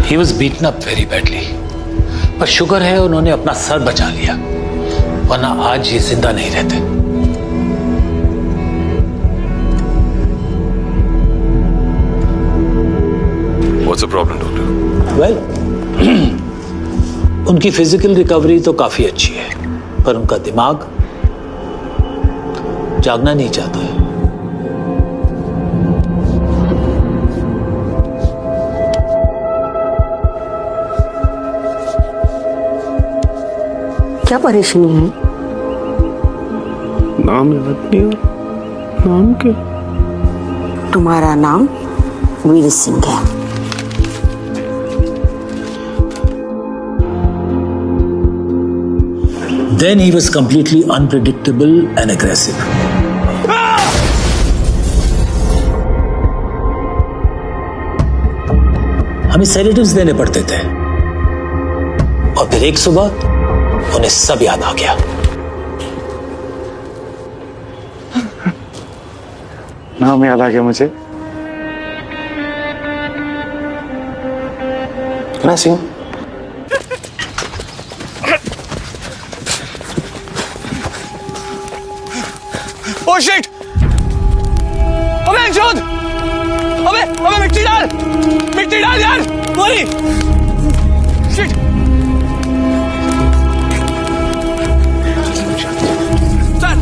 He was beaten up very badly, पर शुक्र है उन्होंने अपना सर बचा लिया, वरना आज ये जिंदा नहीं रहते। What's the problem, doctor? Well, उनकी फिजिकल रिकवरी तो काफी अच्छी है, पर उनका दिमाग जागना नहीं चाहता है। क्या परेशानी है? नाम याद नहीं आ रहा। नाम क्या? तुम्हारा नाम वीर सिंह है। Then he was completely unpredictable and aggressive. हमें सेडेटिव्स देने पड़ते थे और फिर एक सुबह उन्हें सब याद आ गया। नाम याद आ गया मुझे। ना सिंह। Oh shit! अबे अंशुल! अबे मिट्टी डाल यार! वही! शिट! चल!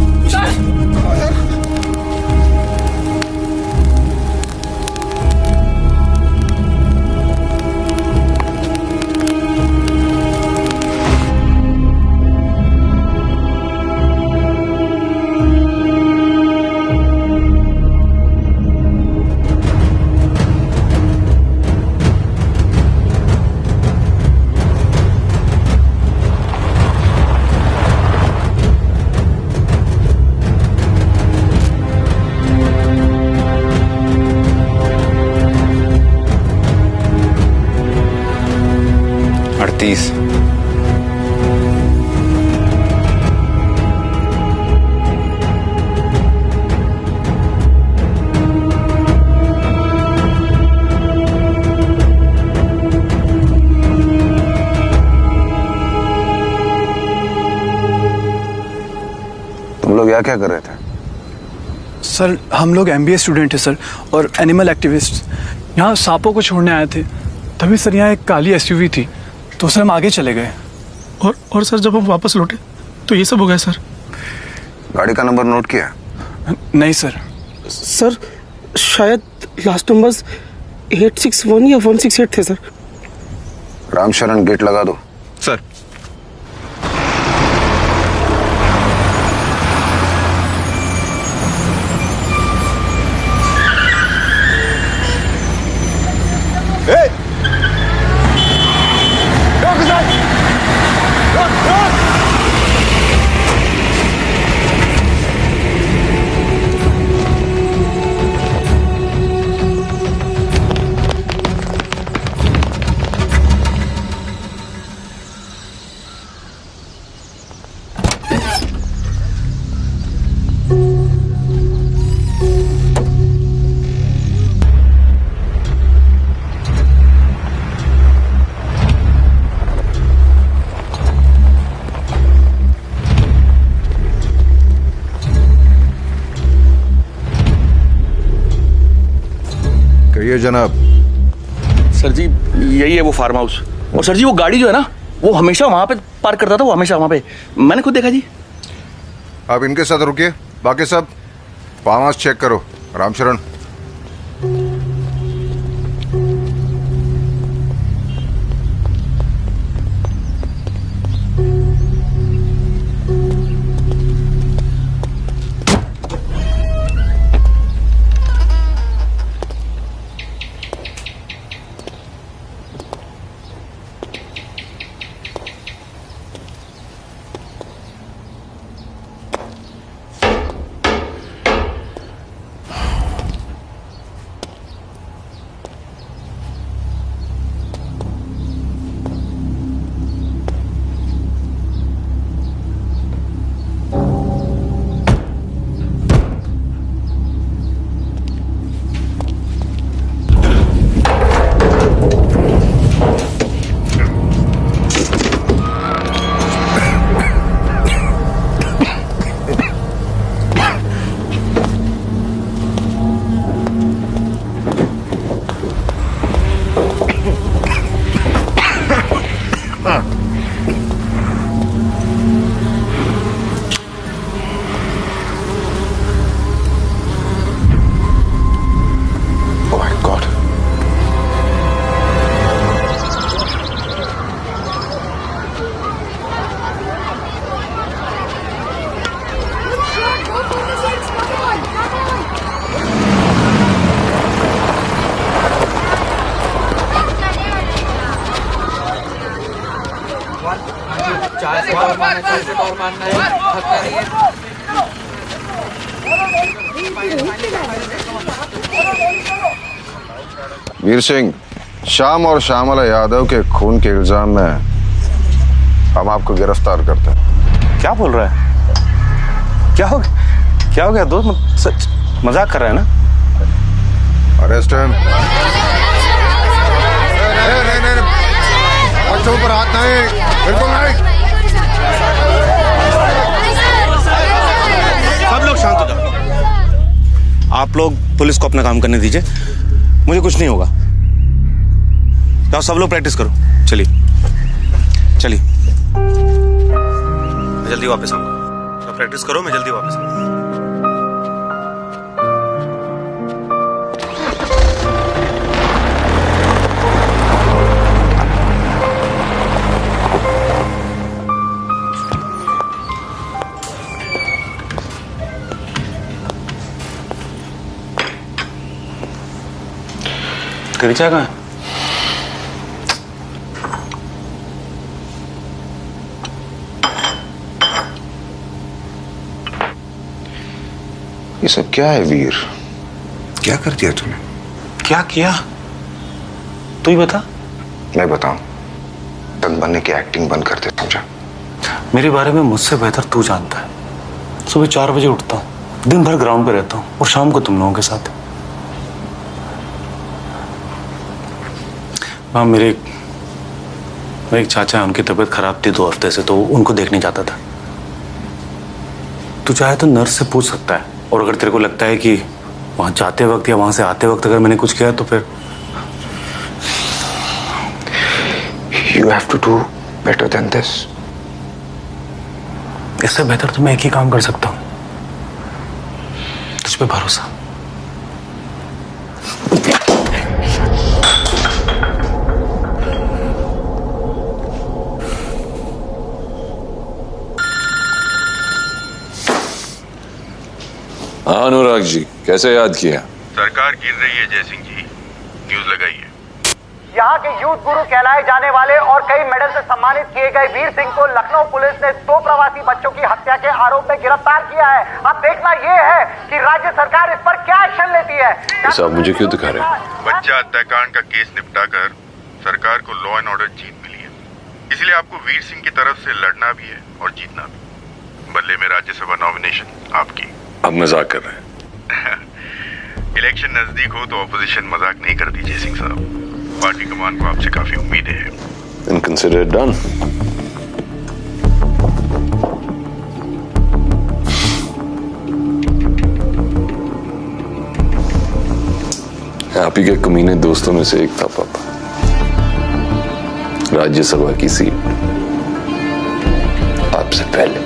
तुम लोग यहाँ क्या कर रहे थे? सर हम लोग MBA स्टूडेंट हैं सर, और एनिमल एक्टिविस्ट। यहाँ सांपों को छोड़ने आए थे, तभी सर यहाँ एक काली SUV थी, तो सर हम आगे चले गए। और सर जब हम वापस लौटे तो ये सब हो गया सर। गाड़ी का नंबर नोट किया? नहीं सर। सर शायद लास्ट नंबर्स 861 या 168 थे सर। रामशरण गेट लगा दो। सर कहिए जनाब। सर जी यही है वो फार्म हाउस, और सर जी वो गाड़ी जो है ना वो हमेशा वहां पे पार्क करता था, वो हमेशा वहां पे मैंने खुद देखा जी। आप इनके साथ रुकिए, बाकी सब फार्म हाउस चेक करो। रामशरण। वीर सिंह, श्याम और श्यामला यादव के खून के इल्जाम में हम आपको गिरफ्तार करते हैं। क्या बोल रहा है? क्या हो गया दोस्त? सच मजाक कर रहा है ना? Arrest him. नहीं, बच्चों पर हाथ नहीं, बिल्कुल नहीं। सब लोग शांत हो जाओ। आप लोग पुलिस को अपना काम करने दीजिए, मुझे कुछ नहीं होगा। जाओ सब लोग प्रैक्टिस करो। चलिए मैं जल्दी वापस आऊंगा। सब प्रैक्टिस करो, मैं जल्दी वापस आऊंगा। गिरिजा कहाँ है? ये सब क्या है वीर? क्या कर दिया तूने? क्या किया तू ही बता। मैं बताऊं? तन बनने की एक्टिंग बंद कर दे, समझा? मेरे बारे में मुझसे बेहतर तू जानता है। सुबह 4 बजे उठता हूँ, दिन भर ग्राउंड पे रहता हूँ और शाम को तुम लोगों के साथ। हाँ, मेरे एक चाचा है, उनकी तबीयत खराब थी 2 हफ्ते से, तो उनको देखने जाता था। तू चाहे तो नर्स से पूछ सकता है, और अगर तेरे को लगता है कि वहां जाते वक्त या वहां से आते वक्त अगर मैंने कुछ किया तो फिर You have to do better than this. इससे बेहतर तो मैं एक ही काम कर सकता हूं, तुझ पे भरोसा। हाँ अनुराग जी, कैसे याद किया? सरकार गिर रही है जयसिंह जी, न्यूज लगाइए। यहाँ के यूथ गुरु कहलाए जाने वाले और कई मेडल से सम्मानित किए गए वीर सिंह को लखनऊ पुलिस ने 2 प्रवासी बच्चों की हत्या के आरोप में गिरफ्तार किया है। अब देखना ये है कि राज्य सरकार इस पर क्या एक्शन लेती है। साहब मुझे क्यों दिखा रहे हैं? बच्चा हत्याकांड का केस निपटाकर सरकार को लॉ एंड ऑर्डर जीत मिली है, इसलिए आपको वीर सिंह की तरफ से लड़ना भी है और जीतना भी। बदले में राज्यसभा नॉमिनेशन आपकी। अब मजाक कर रहे हैं? इलेक्शन नजदीक हो तो ऑपोजिशन मजाक नहीं करती जय सिंह साहब। पार्टी कमान को आपसे काफी उम्मीदें हैं। Then consider it done. आप ही के कमीने दोस्तों में से एक था पापा। राज्यसभा की सीट आपसे पहले।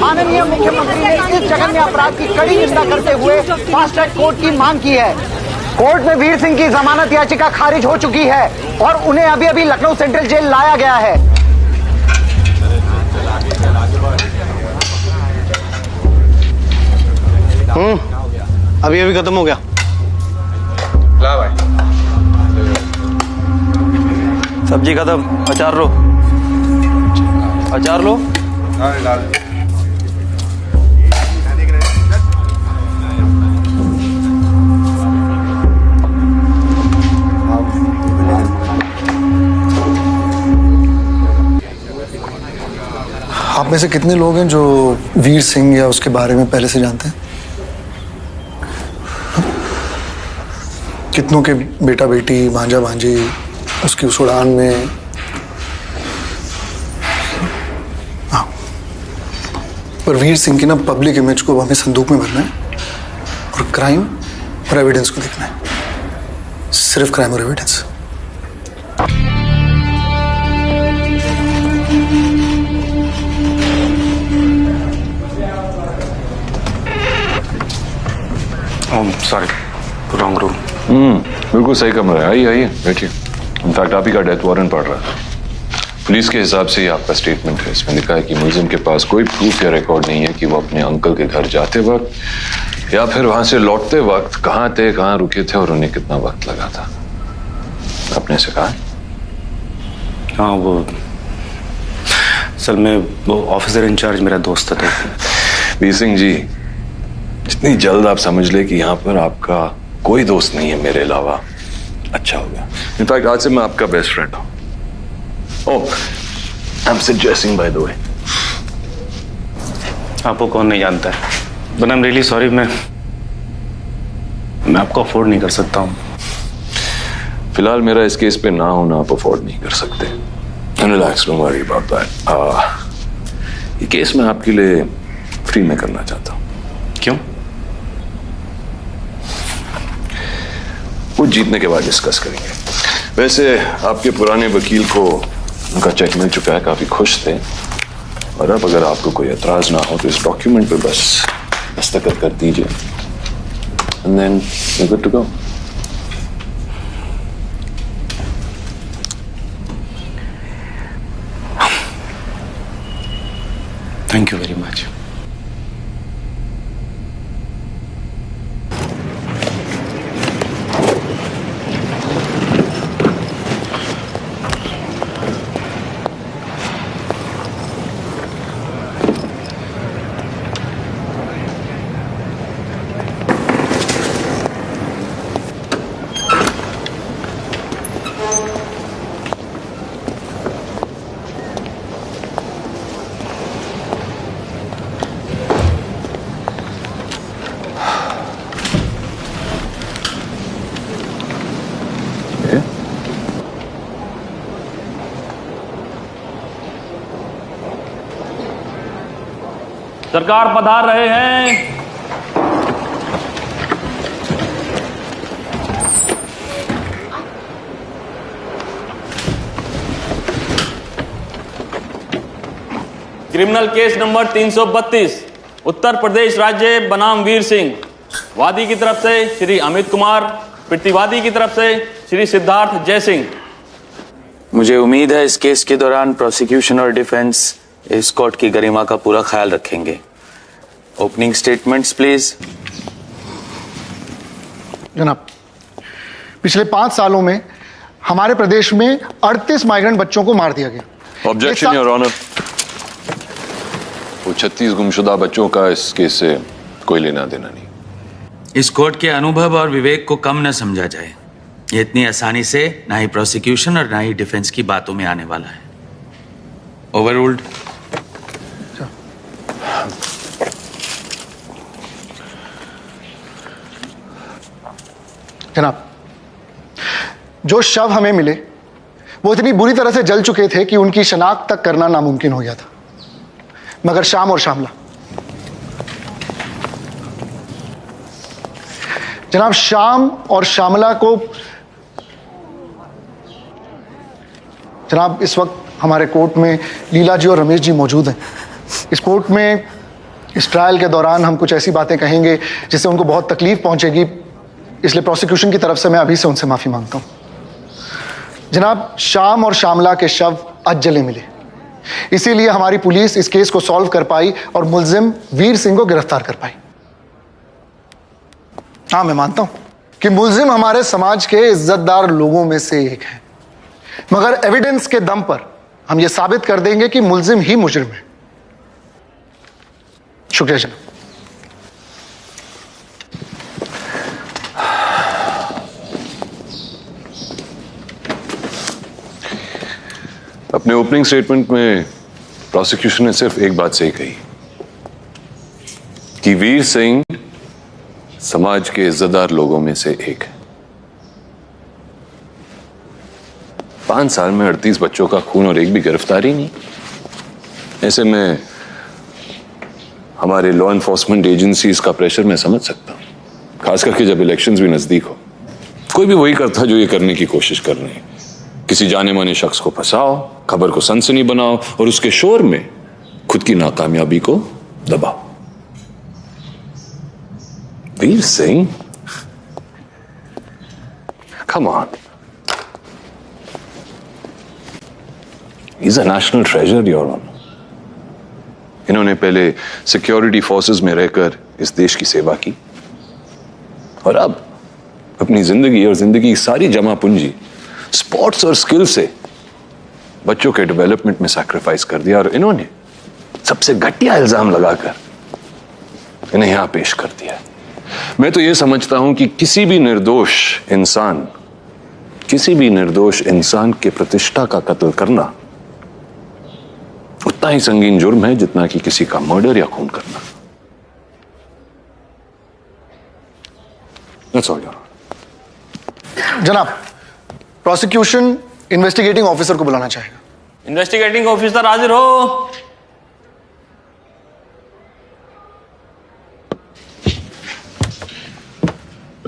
माननीय मुख्यमंत्री ने इस जघन्य अपराध की कड़ी निंदा करते हुए फास्ट ट्रैक कोर्ट की मांग की है। कोर्ट में वीर सिंह की जमानत याचिका खारिज हो चुकी है और उन्हें अभी अभी लखनऊ सेंट्रल जेल लाया गया है। अभी अभी खत्म हो गया। ला भाई। सब्जी खत्म, अचार लो। अचार लो। आप में से कितने लोग हैं जो वीर सिंह या उसके बारे में पहले से जानते हैं? कितनों के बेटा बेटी, भांजा भांजी उसकी उस उड़ान में? हाँ, पर वीर सिंह की ना पब्लिक इमेज को हमें संदूक में भरना है और क्राइम और एविडेंस को देखना है। सिर्फ क्राइम और एविडेंस। Sorry, wrong room. बिल्कुल सही कमरा है। आइए आइए बैठिए। इनफैक्ट आप ही का डेथ वारंट पड़ रहा है। पुलिस के हिसाब से ये आपका स्टेटमेंट है। इसमें लिखा है कि मुलजिम के पास कोई प्रूफ या रिकॉर्ड नहीं है कि वो अपने अंकल के घर जाते वक्त या फिर वहां से लौटते वक्त कहाँ थे, कहाँ रुके थे और उन्हें कितना वक्त लगा था। आपने से कहा? हाँ, वो असल में वो ऑफिसर इंचार्ज मेरा दोस्त था। वीर सिंह जी, जितनी जल्द आप समझ ले कि यहाँ पर आपका कोई दोस्त नहीं है मेरे अलावा, अच्छा हो गया। इनफैक्ट आज से मैं आपका बेस्ट फ्रेंड हूँ। Oh, I am suggesting by the way. आपको कौन नहीं जानता है, but I am really sorry, मैं आपको अफोर्ड नहीं कर सकता हूँ। फिलहाल मेरा इस केस पे ना होना आप अफोर्ड नहीं कर सकते। Relax, don't worry about that. ये केस मैं आपके लिए फ्री में करना चाहता हूँ। क्यों? वो जीतने के बाद डिस्कस करेंगे। वैसे आपके पुराने वकील को उनका चेक मिल चुका है, काफी खुश थे। और अब अगर आपको कोई एतराज ना हो तो इस डॉक्यूमेंट पे बस दस्तखत कर दीजिए, and then you good to go. Thank you very much. सरकार पधार रहे हैं। Criminal case number 332, Uttar Pradesh राज्य बनाम वीर सिंह। वादी की तरफ से श्री अमित कुमार, प्रतिवादी की तरफ से श्री सिद्धार्थ जय सिंह। मुझे उम्मीद है इस केस के दौरान प्रोसिक्यूशन और डिफेंस इस कोर्ट की गरिमा का पूरा ख्याल रखेंगे। Opening statements please. जनाब, पिछले 5 सालों में हमारे प्रदेश में 38 माइग्रेंट बच्चों को मार दिया गया। Objection your honour. वो 36 गुमशुदा बच्चों का इस केस से कोई लेना देना नहीं। इस कोर्ट के अनुभव और विवेक को कम न समझा जाए। ये इतनी आसानी से ना ही प्रोसिक्यूशन और ना ही डिफेंस की बातों में आने वाला है। ओवररूल्ड। जनाब, जो शव हमें मिले वो इतनी बुरी तरह से जल चुके थे कि उनकी शनाख्त तक करना नामुमकिन हो गया था। मगर श्याम और श्यामला, जनाब, श्याम और श्यामला को, जनाब, इस वक्त हमारे कोर्ट में लीला जी और रमेश जी मौजूद हैं। इस कोर्ट में इस ट्रायल के दौरान हम कुछ ऐसी बातें कहेंगे जिससे उनको बहुत तकलीफ पहुंचेगी, इसलिए प्रोसिक्यूशन की तरफ से मैं अभी से उनसे माफी मांगता हूं। जनाब, श्याम और श्यामला के शव अजले मिले, इसीलिए हमारी पुलिस इस केस को सॉल्व कर पाई और मुलजिम वीर सिंह को गिरफ्तार कर पाई। हाँ, मैं मानता हूं कि मुलजिम हमारे समाज के इज्जतदार लोगों में से एक है, मगर एविडेंस के दम पर हम यह साबित कर देंगे कि मुलजिम ही मुजरिम है। शुक्रिया जनाब। अपने ओपनिंग स्टेटमेंट में प्रोसिक्यूशन ने सिर्फ एक बात सही कही कि वीर सिंह समाज के इज्जतदार लोगों में से एक है। 5 साल में 38 बच्चों का खून और एक भी गिरफ्तारी नहीं। ऐसे में हमारे लॉ एनफोर्समेंट एजेंसीज का प्रेशर मैं समझ सकता हूं, खास करके जब इलेक्शंस भी नजदीक हो। कोई भी वही करता जो ये करने की कोशिश कर रहे हैं, किसी जाने माने शख्स को फंसाओ, खबर को सनसनी बनाओ और उसके शोर में खुद की नाकामयाबी को दबाओ। Veer Singh, come on, is a national treasure, your honour. इन्होंने पहले सिक्योरिटी फोर्सेस में रहकर इस देश की सेवा की और अब अपनी जिंदगी और जिंदगी की सारी जमा पूंजी स्पोर्ट्स और स्किल से बच्चों के डेवलपमेंट में सैक्रिफाइस कर दिया और इन्होंने सबसे घटिया इल्जाम लगाकर इन्हें यहां पेश कर दिया। मैं तो यह समझता हूं कि किसी भी निर्दोष इंसान के प्रतिष्ठा का कत्ल करना उतना ही संगीन जुर्म है जितना कि किसी का मर्डर या खून करना। That's all, Your Honor. जनाब, प्रोसिक्यूशन इन्वेस्टिगेटिंग ऑफिसर को बुलाना चाहेगा। इन्वेस्टिगेटिंग ऑफिसर हाजिर हो।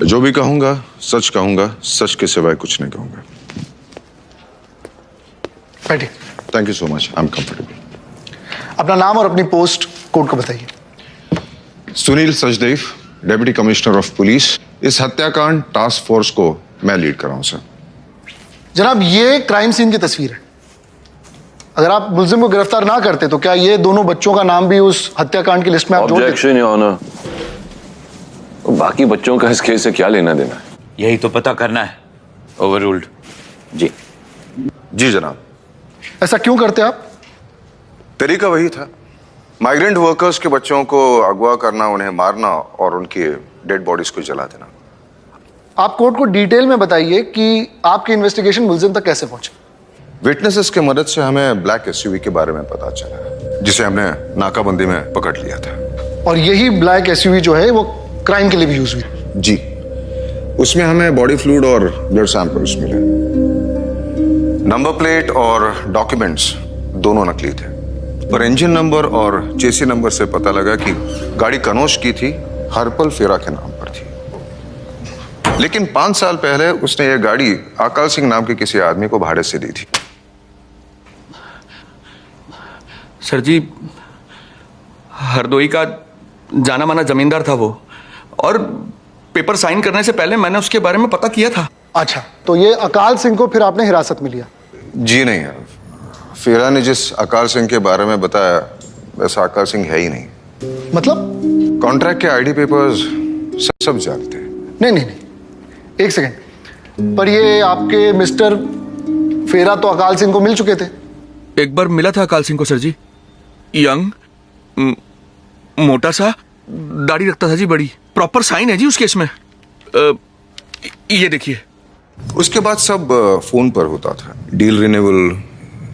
जो भी कहूंगा, सच के सिवाय कुछ नहीं कहूंगा। बैठिए। Thank you so much, I am comfortable. अपना नाम और अपनी पोस्ट कोर्ट को बताइए। Sunil Sachdev, deputy commissioner of police. इस हत्याकांड टास्क फोर्स को मैं लीड कर रहा हूं सर। जनाब, ये क्राइम सीन की तस्वीर है। अगर आप मुलजिम को गिरफ्तार ना करते तो क्या ये दोनों बच्चों का नाम भी उस हत्याकांड की लिस्ट में आप जोड़ देते? Objection, your honour. बाकी बच्चों का इस केस से क्या लेना देना है? यही तो पता करना है। ओवररूल्ड। जी जनाब। ऐसा क्यों करते आप? तरीका वही था, माइग्रेंट वर्कर्स के बच्चों को अगवा करना, उन्हें मारना और उनकी डेड बॉडीज को जला देना। आप कोर्ट को डिटेल में बताइए कि आपकी इन्वेस्टिगेशन मुलजिम तक कैसे पहुंची। विटनेसेस की मदद से हमें ब्लैक एसयूवी के बारे में पता चला, जिसे हमने नाकाबंदी में पकड़ लिया था। और यही ब्लैक एसयूवी जो है वो क्राइम के लिए भी यूज हुई? जी, उसमें हमें बॉडी फ्लूइड और ब्लड सैंपल्स मिले। नंबर प्लेट और डॉक्यूमेंट्स दोनों नकली थे, पर इंजन नंबर और चेसी नंबर से पता लगा कि गाड़ी कनौज की थी, हरपल फेरा के नाम पर थी। लेकिन 5 साल पहले उसने यह गाड़ी अकाल सिंह नाम के किसी आदमी को भाड़े से दी थी। सर जी, हरदोई का जाना माना जमींदार था वो, और पेपर साइन करने से पहले मैंने उसके बारे में पता किया था। अच्छा, तो ये अकाल सिंह को फिर आपने हिरासत में लिया? जी नहीं, फेरा ने जिस अकाल सिंह के बारे में बताया वैसा अकाल सिंह है ही नहीं। मतलब? कॉन्ट्रैक्ट के आईडी पेपर्स सब जानते हैं। नहीं, एक सेकेंड, पर ये आपके मिस्टर फेरा तो अकाल सिंह को मिल चुके थे। एक बार मिला था अकाल सिंह को सर जी। यंग, मोटा सा, दाढ़ी रखता था जी, बड़ी प्रॉपर साइन है जी उस केस में। ये देखिए। उसके बाद सब फोन पर होता था, deal renewal,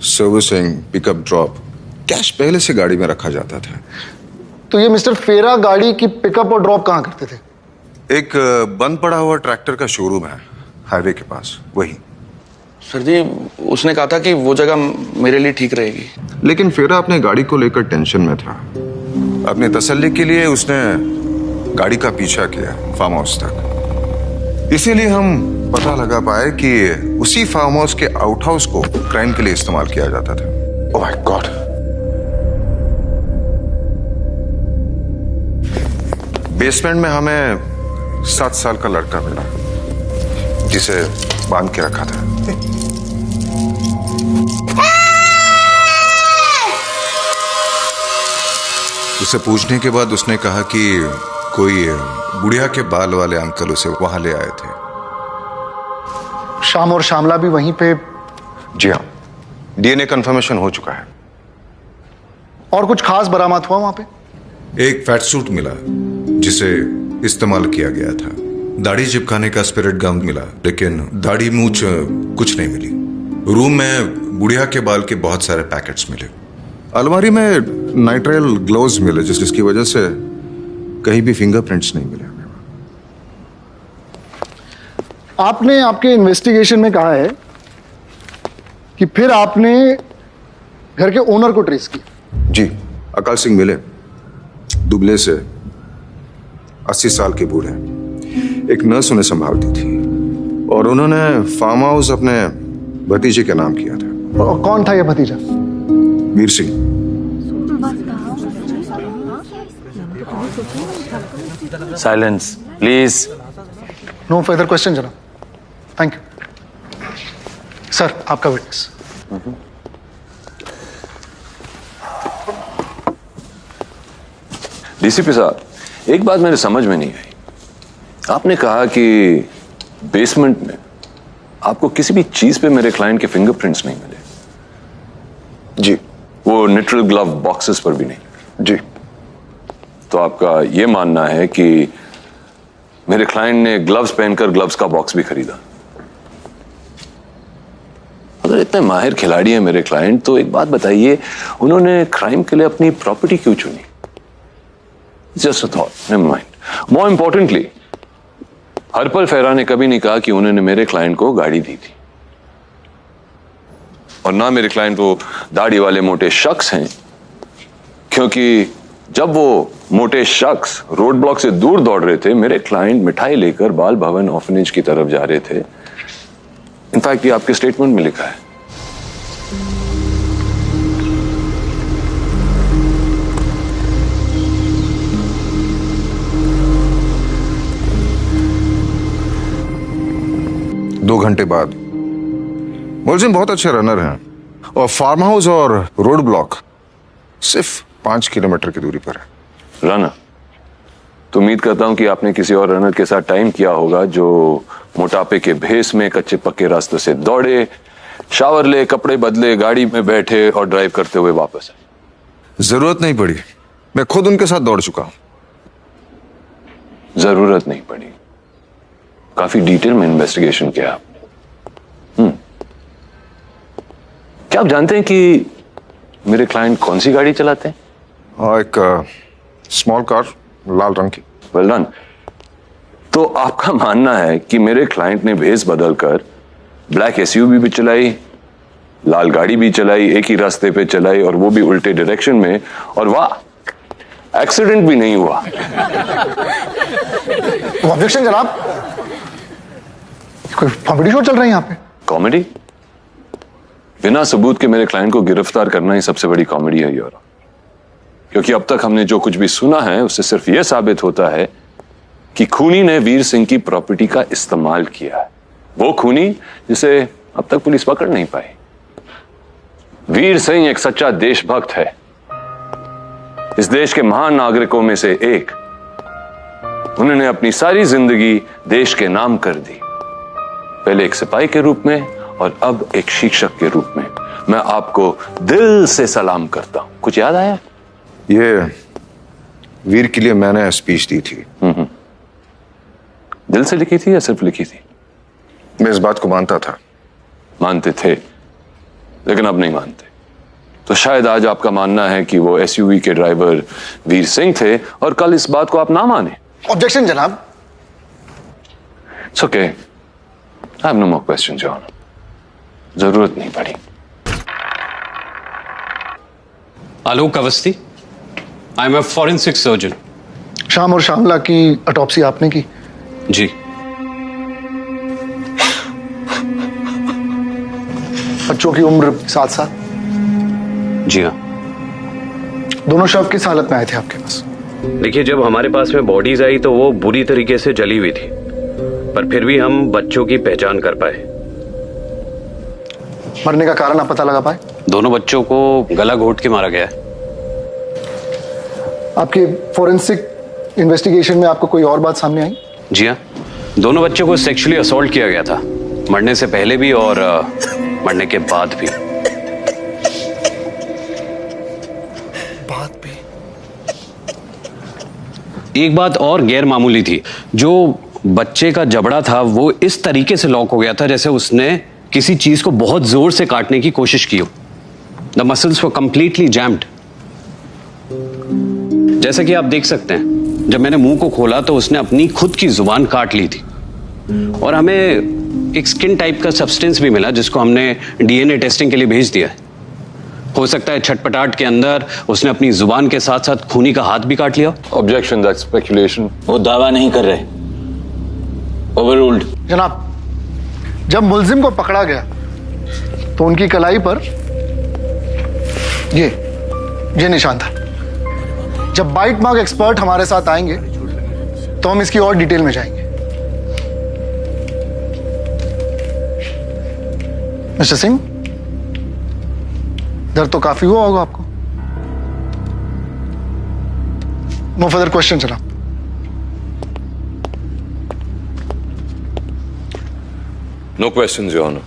servicing, pickup drop. Cash पहले से गाड़ी में रखा जाता था। तो ये मिस्टर फेरा गाड़ी की पिकअप और ड्रॉप कहाँ करते थे? एक बंद पड़ा हुआ ट्रैक्टर का शोरूम है हाईवे के पास, वही। सर जी, उसने कहा था कि वो जगह मेरे लिए ठीक रहेगी। लेकिन फेरा अपने गाड़ी को लेकर टेंशन में था। अपनी तसल्ली के लिए उसने गाड़ी का पीछा किया फार्म हाउस तक। इसीलिए हम पता लगा पाए कि उसी फार्म हाउस के आउट हाउस को क्राइम के लिए इस्तेमाल किया जाता था। Oh my God. बेसमेंट में हमें 7 साल का लड़का मिला, जिसे बांध के रखा था। उसे पूछने के बाद उसने कहा कि कोई बुढ़िया के बाल वाले अंकल उसे वहां ले आए थे। श्याम और श्यामला भी वहीं पे? जी हाँ, डीएनए कंफर्मेशन हो चुका है। और कुछ खास बरामद हुआ वहां पे? एक फैट सूट मिला जिसे इस्तेमाल किया गया था। दाढ़ी चिपकाने का स्पिरिट गम मिला, लेकिन दाढ़ी मूछ कुछ नहीं मिली। रूम में बुढ़िया के बाल के बहुत सारे पैकेट्स मिले। अलमारी में नाइट्राइल ग्लोव्स मिले, जिसकी वजह से कहीं भी फिंगरप्रिंट्स नहीं मिले। आपने आपके इन्वेस्टिगेशन में कहा है कि फिर आपने घर के ओनर को ट्रेस किया। जी, अकाल सिंह मिले, दुबले से 80 साल के बूढ़े। एक नर्स उन्हें संभालती थी और उन्होंने फार्म हाउस अपने भतीजे के नाम किया था। और कौन था यह भतीजा? Veer Singh. Silence please. No further question जनाब। Thank you sir. आपका विटनेस। डीसीपी साहब, एक बात मेरे समझ में नहीं आई। आपने कहा कि बेसमेंट में आपको किसी भी चीज पे मेरे क्लाइंट के फिंगरप्रिंट्स नहीं मिले। जी। वो न्यूट्रल ग्लव बॉक्सेस पर भी नहीं। जी। तो आपका यह मानना है कि मेरे क्लाइंट ने ग्लव्स पहनकर ग्लव्स का बॉक्स भी खरीदा। अगर इतने माहिर खिलाड़ी हैं मेरे क्लाइंट, तो एक बात बताइए, उन्होंने क्राइम के लिए अपनी प्रॉपर्टी क्यों चुनी? Just a thought, never mind. More importantly, Harpal Fera ने कभी नहीं कहा कि उन्होंने मेरे क्लाइंट को गाड़ी दी थी, और ना मेरे क्लाइंट वो दाढ़ी वाले मोटे शख्स हैं, क्योंकि जब वो मोटे शख्स रोड ब्लॉक से दूर दौड़ रहे थे, मेरे क्लाइंट मिठाई लेकर बाल भवन ऑर्फनेज की तरफ जा रहे थे। इनफैक्ट ये आपके स्टेटमेंट में लिखा है। दो घंटे बाद। मुलजिम बहुत अच्छे रनर हैं, और फार्म हाउस और रोड ब्लॉक सिर्फ 5 किलोमीटर की दूरी पर है। रनर? तो उम्मीद करता हूं कि आपने किसी और रनर के साथ टाइम किया होगा, जो मोटापे के भेस में कच्चे पक्के रास्तों से दौड़े, शावर ले, कपड़े बदले, गाड़ी में बैठे और ड्राइव करते हुए वापस आए। जरूरत नहीं पड़ी, मैं खुद उनके साथ दौड़ चुका हूं। जरूरत नहीं पड़ी? काफी डिटेल में इन्वेस्टिगेशन किया आपने। क्या आप जानते हैं कि मेरे क्लाइंट कौन सी गाड़ी चलाते हैं? एक स्मॉल कार, लाल रंग की। Well done. तो आपका मानना है कि मेरे क्लाइंट ने भेस बदलकर ब्लैक एसयूवी भी चलाई, लाल गाड़ी भी चलाई, एक ही रास्ते पे चलाई, और वो भी उल्टे डायरेक्शन में, और वाह, एक्सीडेंट भी नहीं हुआ। ऑब्जेक्शन जनाब, कोई कॉमेडी शो चल रहा है यहाँ पे। कॉमेडी? बिना सबूत के मेरे क्लाइंट को गिरफ्तार करना ही सबसे बड़ी कॉमेडी है यूरो, क्योंकि अब तक हमने जो कुछ भी सुना है उससे सिर्फ यह साबित होता है कि खूनी ने वीर सिंह की प्रॉपर्टी का इस्तेमाल किया है। वो खूनी जिसे अब तक पुलिस पकड़ नहीं पाई। वीर सिंह एक सच्चा देशभक्त है, इस देश के महान नागरिकों में से एक। उन्होंने अपनी सारी जिंदगी देश के नाम कर दी, पहले एक सिपाही के रूप में और अब एक शिक्षक के रूप में। मैं आपको दिल से सलाम करता हूं। कुछ याद आया? ये वीर के लिए मैंने स्पीच दी थी। दिल से लिखी थी या सिर्फ लिखी थी? मैं इस बात को मानता था। मानते थे, लेकिन अब नहीं मानते। तो शायद आज आपका मानना है कि वो एसयूवी के ड्राइवर वीर सिंह थे, और कल इस बात को आप ना माने। ऑब्जेक्शन जनाब। It's okay, I have no more questions your honour. जरूरत नहीं पड़ी। Alok Awasthi, I am a forensic surgeon. शाम और शामला की ऑटोप्सी आपने की? जी। बच्चों की उम्र 7 साल? जी हाँ। दोनों शव किस हालत में आए थे आपके पास? देखिए, जब हमारे पास में बॉडीज आई तो वो बुरी तरीके से जली हुई थी, पर फिर भी हम बच्चों की पहचान कर पाए। मरने का कारण आप पता लगा पाए? दोनों बच्चों को गला घोट के मारा गया है। आपके फोरेंसिक इन्वेस्टिगेशन में आपको कोई और बात सामने आई? जी हाँ, दोनों बच्चों को सेक्सुअली असॉल्ट किया गया था, मरने से पहले भी और मरने के बाद भी। एक बात और गैर मामूली थी, जो बच्चे का जबड़ा था वो इस तरीके से लॉक हो गया था जैसे उसने किसी चीज को बहुत जोर से काटने की कोशिश की हो। The muscles were completely jammed. जैसा कि आप देख सकते हैं, जब मैंने मुंह को खोला तो उसने अपनी खुद की जुबान काट ली थी, और हमें एक स्किन टाइप का सब्सटेंस भी मिला जिसको हमने डीएनए टेस्टिंग के लिए भेज दिया है। हो सकता है छटपटाट के अंदर उसने अपनी जुबान के साथ साथ खूनी का हाथ भी काट लिया। Objection, that's speculation. वो दावा नहीं कर रहे। ओवररूल्ड। जनाब, जब मुलजिम को पकड़ा गया तो उनकी कलाई पर ये निशान था। जब बाइट मार्क एक्सपर्ट हमारे साथ आएंगे तो हम इसकी और डिटेल में जाएंगे। मिस्टर सिंह, दर्द तो काफी हुआ होगा आपको। नो फर्दर क्वेश्चन जनाब। No questions, Your Honor.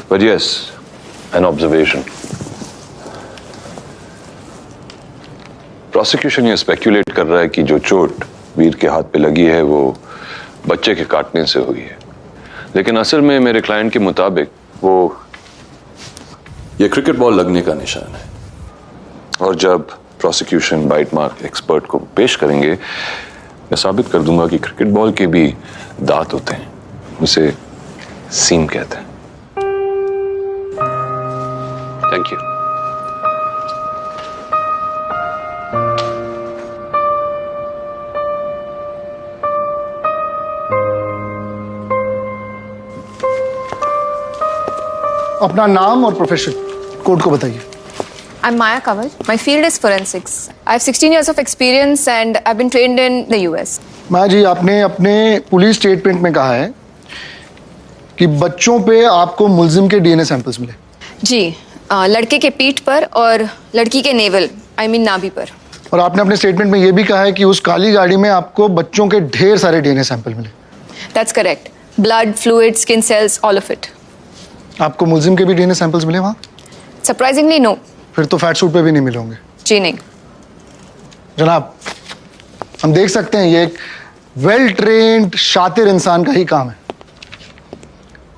But yes, an observation. Prosecution ये speculate कर रहा है कि जो चोट वीर के हाथ पे लगी है वो बच्चे के काटने से हुई है, लेकिन असल में मेरे क्लाइंट के मुताबिक वो ये क्रिकेट बॉल लगने का निशान है। और जब प्रोसिक्यूशन बाइट मार्क एक्सपर्ट को पेश करेंगे, मैं साबित कर दूंगा कि क्रिकेट बॉल के भी दांत होते हैं, उसे सीम कहते हैं। Thank you. अपना नाम और प्रोफेशन कोर्ट को बताइए। I'm Maya Kanwar. My field is forensics. I have 16 years of experience and I've been trained in the US. माया जी, आपने अपने पुलिस स्टेटमेंट में कहा है कि बच्चों पे आपको मुल्जिम के डीएनए सैंपल्स मिले। जी, लड़के के पीठ पर और लड़की के नेवल, नाभि पर। और आपने अपने स्टेटमेंट में यह भी कहा है कि उस काली गाड़ी में आपको बच्चों के ढेर सारे डीएनए सैंपल मिले। That's correct. Blood, fluid, skin cells, all of it. आपको मुल्जिम के भी डीएनए सैंपल्स मिले वहाँ? Surprisingly, no. फिर तो फैट सूट पे भी नहीं मिले होंगे। जी नहीं। जनाब, हम देख सकते हैं ये एक वेल ट्रेन्ड शातिर इंसान का ही काम है।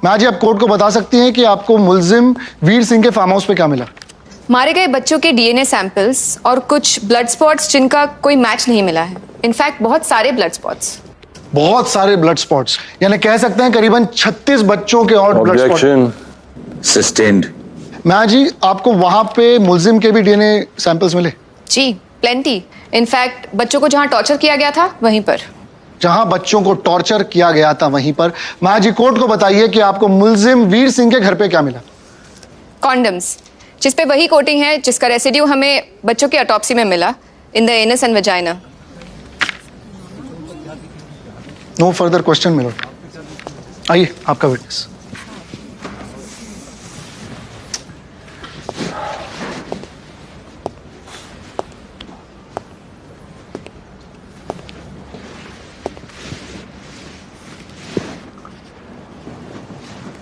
मैं आज आप कोर्ट को बता सकती हैं कि आपको मुल्जिम वीर सिंह के फार्म हाउस पे क्या मिला? मारे गए बच्चों के डीएनए सैंपल्स और कुछ ब्लड स्पॉट्स जिनका कोई मैच नहीं मिला है। इनफैक्ट बहुत सारे ब्लड स्पॉट्स। बहुत सारे ब्लड स्पॉट्स, यानी कह सकते हैं करीबन 36 बच्चों के और ब्लड स्पॉट्स। सस्टेन्ड। मैं जी, आपको वहां पे मुल्जिम के भी डीएनए सैंपल्स मिले? जी, प्लेंटी। इनफैक्ट बच्चों को जहां टॉर्चर किया गया था वहीं पर। जहां बच्चों को टॉर्चर किया गया था वहीं पर। मैं जी, कोर्ट को बताइए कि आपको मुल्जिम वीर सिंह के घर पे क्या मिला? कॉन्डम्स, जिस पे वही कोटिंग है जिसका रेसिड्यू हमें बच्चों के ऑटोप्सी में मिला, in the anus and vagina. No further question Milo. आइए, आपका विटनेस।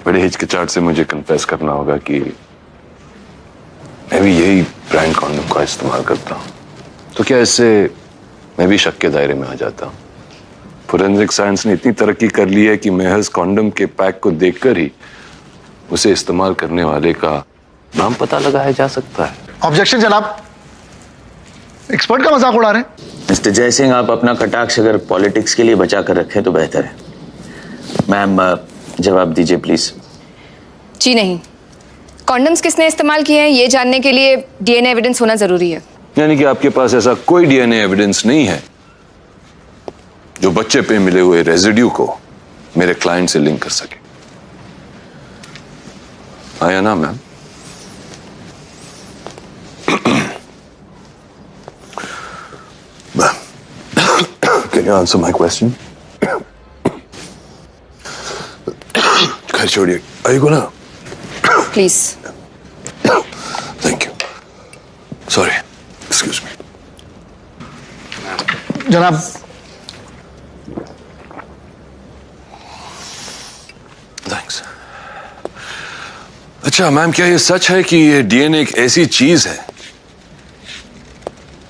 बड़े हिचकिचाहट से मुझे कन्फेस करना होगा कि मैं भी यही ब्रांड कॉन्डम का इस्तेमाल करता हूँ। तो क्या इससे मैं भी शक के दायरे में आ जाता हूँ? फोरेंसिक साइंस ने इतनी तरक्की कर ली है कि महज कॉन्डम के पैक को देखकर ही उसे इस्तेमाल करने वाले का नाम पता लगाया जा सकता है। ऑब्जेक्शन जनाब, एक्सपर्ट का मजाक उड़ा रहे हैं। मिस्टर जयसिंह, आप अपना कटाक्ष अगर पॉलिटिक्स के लिए बचा कर रखें तो बेहतर है। मैम, जवाब दीजिए प्लीज। जी नहीं, कॉन्डम्स किसने इस्तेमाल किए हैं ये जानने के लिए डीएनए एविडेंस होना जरूरी है। यानी कि आपके पास ऐसा कोई डीएनए एविडेंस नहीं है जो बच्चे पे मिले हुए रेजिड्यू को मेरे क्लाइंट से लिंक कर सके? आया ना ma'am? Can you answer my question? खैर छोड़िए, आइए gonna. Please. Thank you. Sorry, excuse me. जनाब, थैंक्स। अच्छा मैम, क्या ये सच है कि ये डीएनए एक ऐसी चीज है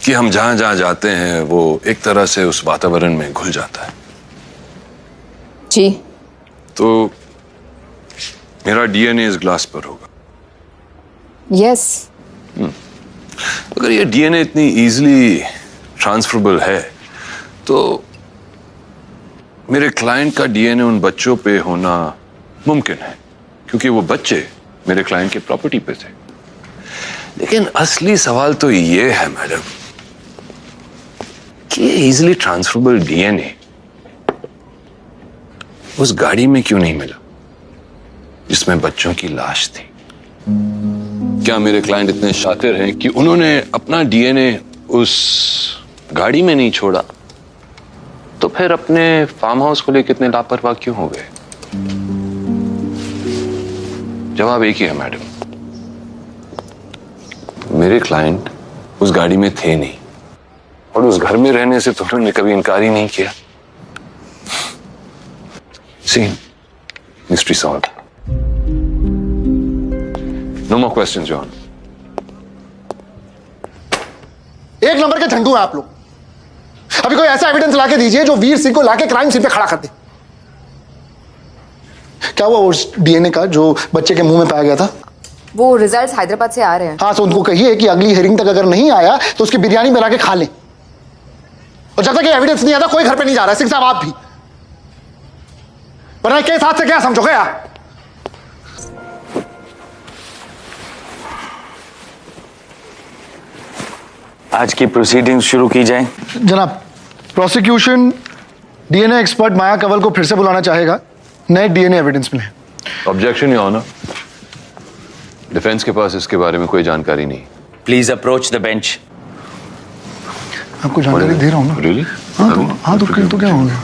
कि हम जहां जहां जाते हैं वो एक तरह से उस वातावरण में घुल जाता है? जी। तो मेरा डीएनए इस ग्लास पर होगा? यस। अगर ये डीएनए इतनी इजीली ट्रांसफरेबल है तो मेरे क्लाइंट का डीएनए उन बच्चों पे होना मुमकिन है, क्योंकि वो बच्चे मेरे क्लाइंट के प्रॉपर्टी पे थे। लेकिन असली सवाल तो ये है मैडम कि ये इजीली ट्रांसफरेबल डीएनए उस गाड़ी में क्यों नहीं मिला जिसमें बच्चों की लाश थी? क्या मेरे क्लाइंट इतने शातिर हैं कि उन्होंने अपना डीएनए उस गाड़ी में नहीं छोड़ा? तो फिर अपने फार्म हाउस को लेकर इतने लापरवाह क्यों हो गए? जवाब एक ही है मैडम, मेरे क्लाइंट उस गाड़ी में थे नहीं, और उस घर में रहने से तो उन्होंने कभी इनकार ही नहीं किया। Scene, mystery solve. No more questions John. एक नंबर के झंडू हैं आप लोग। अभी कोई ऐसा एविडेंस लाके दीजिए जो वीर सिंह को लाके क्राइम सीन पे खड़ा कर दे। क्या हुआ उस डीएनए का जो बच्चे के मुंह में पाया गया था? वो रिजल्ट्स हैदराबाद से आ रहे हैं। हाँ, तो उनको कहिए कि अगली हियरिंग तक अगर नहीं आया तो उसकी बिरयानी बना के खा लें। और जब तक ये एविडेंस नहीं आता कोई घर पे नहीं जा रहा है। सिंह साहब आप भी, वरना केस हाथ से क्या समझोगे आप? आज की प्रोसीडिंग्स शुरू की जाए। जनाब, prosecution DNA expert Maya Kanwal को फिर से बुलाना चाहेगा। नए डीएनए एविडेंस मिले। Objection your honour. डिफेंस के पास इसके बारे में कोई जानकारी नहीं। Please approach the bench. आपको जानकारी दे रहा हूं ना। Really? हाँ तो क्या हो गया?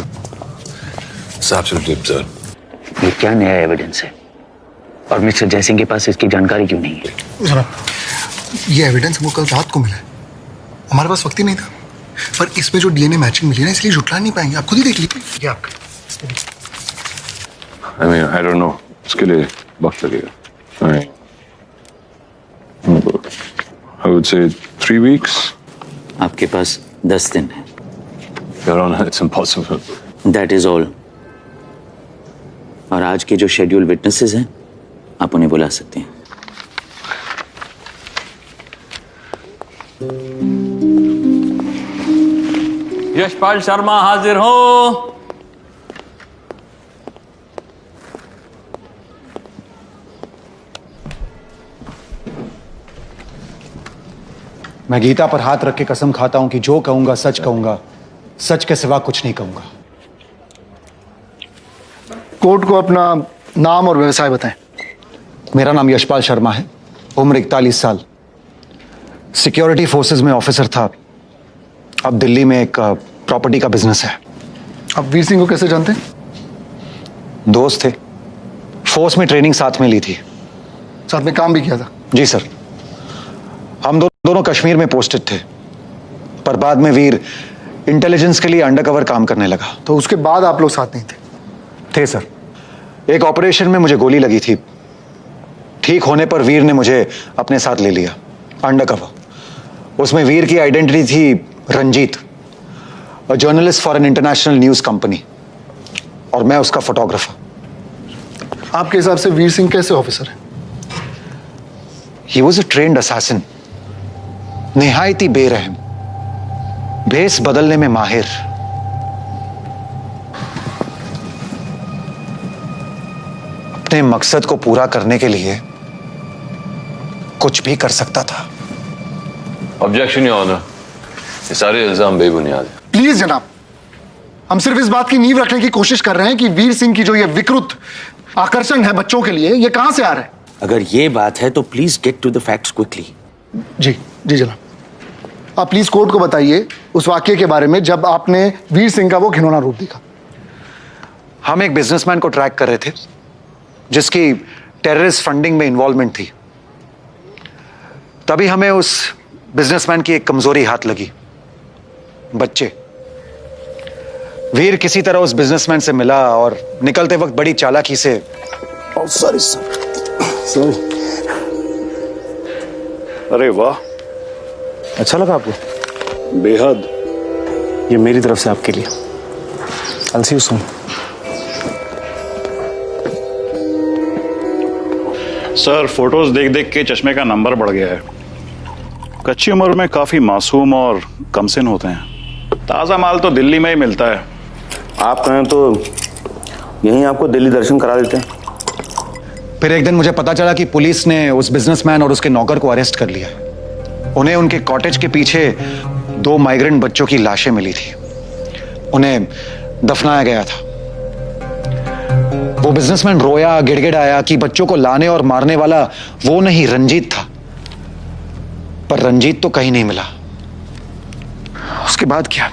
It's absolutely absurd। ये क्या नया एविडेंस है और मिस्टर जयसिंह के पास इसकी जानकारी क्यों नहीं है? जनाब, ये एविडेंस हमको कल रात को मिला है। हमारे पास वक्त ही नहीं था। पर इसमें जो डीएनए मैचिंग मिली ना, इसलिए जुटला नहीं पाएंगे। आप खुद ही देख लीजिए। आपका I mean, I don't know। इसके लिए वक्त लगेगा। I would say 3 weeks। आपके पास 10 दिन है। Your Honor, it's impossible। That is all। और आज के जो शेड्यूल विटनेसेस हैं आप उन्हें बुला सकते हैं। यशपाल शर्मा हाजिर हो। मैं गीता पर हाथ रख के कसम खाता हूं कि जो कहूंगा सच कहूंगा, सच के सिवा कुछ नहीं कहूंगा। कोर्ट को अपना नाम और व्यवसाय बताएं। मेरा नाम यशपाल शर्मा है, उम्र 41 साल, सिक्योरिटी फोर्सेस में ऑफिसर था। अब दिल्ली में एक प्रॉपर्टी का बिजनेस है। आप वीर सिंह को कैसे जानते हैं? दोस्त थे, फोर्स में ट्रेनिंग साथ में ली थी। साथ में काम भी किया था? जी सर। हम दोनों कश्मीर में पोस्टेड थे, पर बाद में वीर इंटेलिजेंस के लिए अंडरकवर काम करने लगा। तो उसके बाद आप लोग साथ नहीं थे? थे सर। एक ऑपरेशन में मुझे गोली लगी थी। ठीक होने पर वीर ने मुझे अपने साथ ले लिया अंडरकवर। उसमें वीर की आइडेंटिटी थी Ranjit, a journalist for an international news company, और मैं उसका फोटोग्राफर। आपके हिसाब से वीर सिंह कैसे ऑफिसर है? He was a trained assassin, निहायती बेरहम, भेस बदलने में माहिर। अपने मकसद को पूरा करने के लिए कुछ भी कर सकता था। Objection your honour. ये सारे इल्जाम बेबुनियाद हैं। प्लीज जनाब, हम सिर्फ इस बात की नींव रखने की कोशिश कर रहे हैं कि वीर सिंह की जो ये विकृत आकर्षण है बच्चों के लिए, ये कहां से आ रहा है? अगर ये बात है तो please get to the facts quickly. जी जी जनाब। आप प्लीज कोर्ट को बताइए उस वाक्य के बारे में जब आपने वीर सिंह का वो घिनौना रूप देखा। हम एक बिजनेसमैन को ट्रैक कर रहे थे जिसकी टेररिस्ट फंडिंग में इन्वॉल्वमेंट थी। तभी हमें उस बिजनेसमैन की एक कमजोरी हाथ लगी, बच्चे। वीर किसी तरह उस बिजनेसमैन से मिला और निकलते वक्त बड़ी चालाकी से सॉरी सॉरी। अरे वाह, अच्छा लगा आपको? बेहद। ये मेरी तरफ से आपके लिए। I'll see you soon। Sir, photos देख देख के चश्मे का नंबर बढ़ गया है। कच्ची उम्र में काफी मासूम और कमसिन होते हैं। ताजा माल तो दिल्ली में ही मिलता है। आप कहें तो यहीं आपको दिल्ली दर्शन करा देते हैं। फिर एक दिन मुझे पता चला कि पुलिस ने उस बिजनेसमैन और उसके नौकर को अरेस्ट कर लिया। उन्हें उनके कॉटेज के पीछे 2 माइग्रेंट बच्चों की लाशें मिली थी। उन्हें दफनाया गया था। वो बिजनेसमैन रोया, गिड़गिड़ाया कि बच्चों को लाने और मारने वाला वो नहीं, रंजीत था। पर रंजीत तो कहीं नहीं मिला। उसके बाद क्या?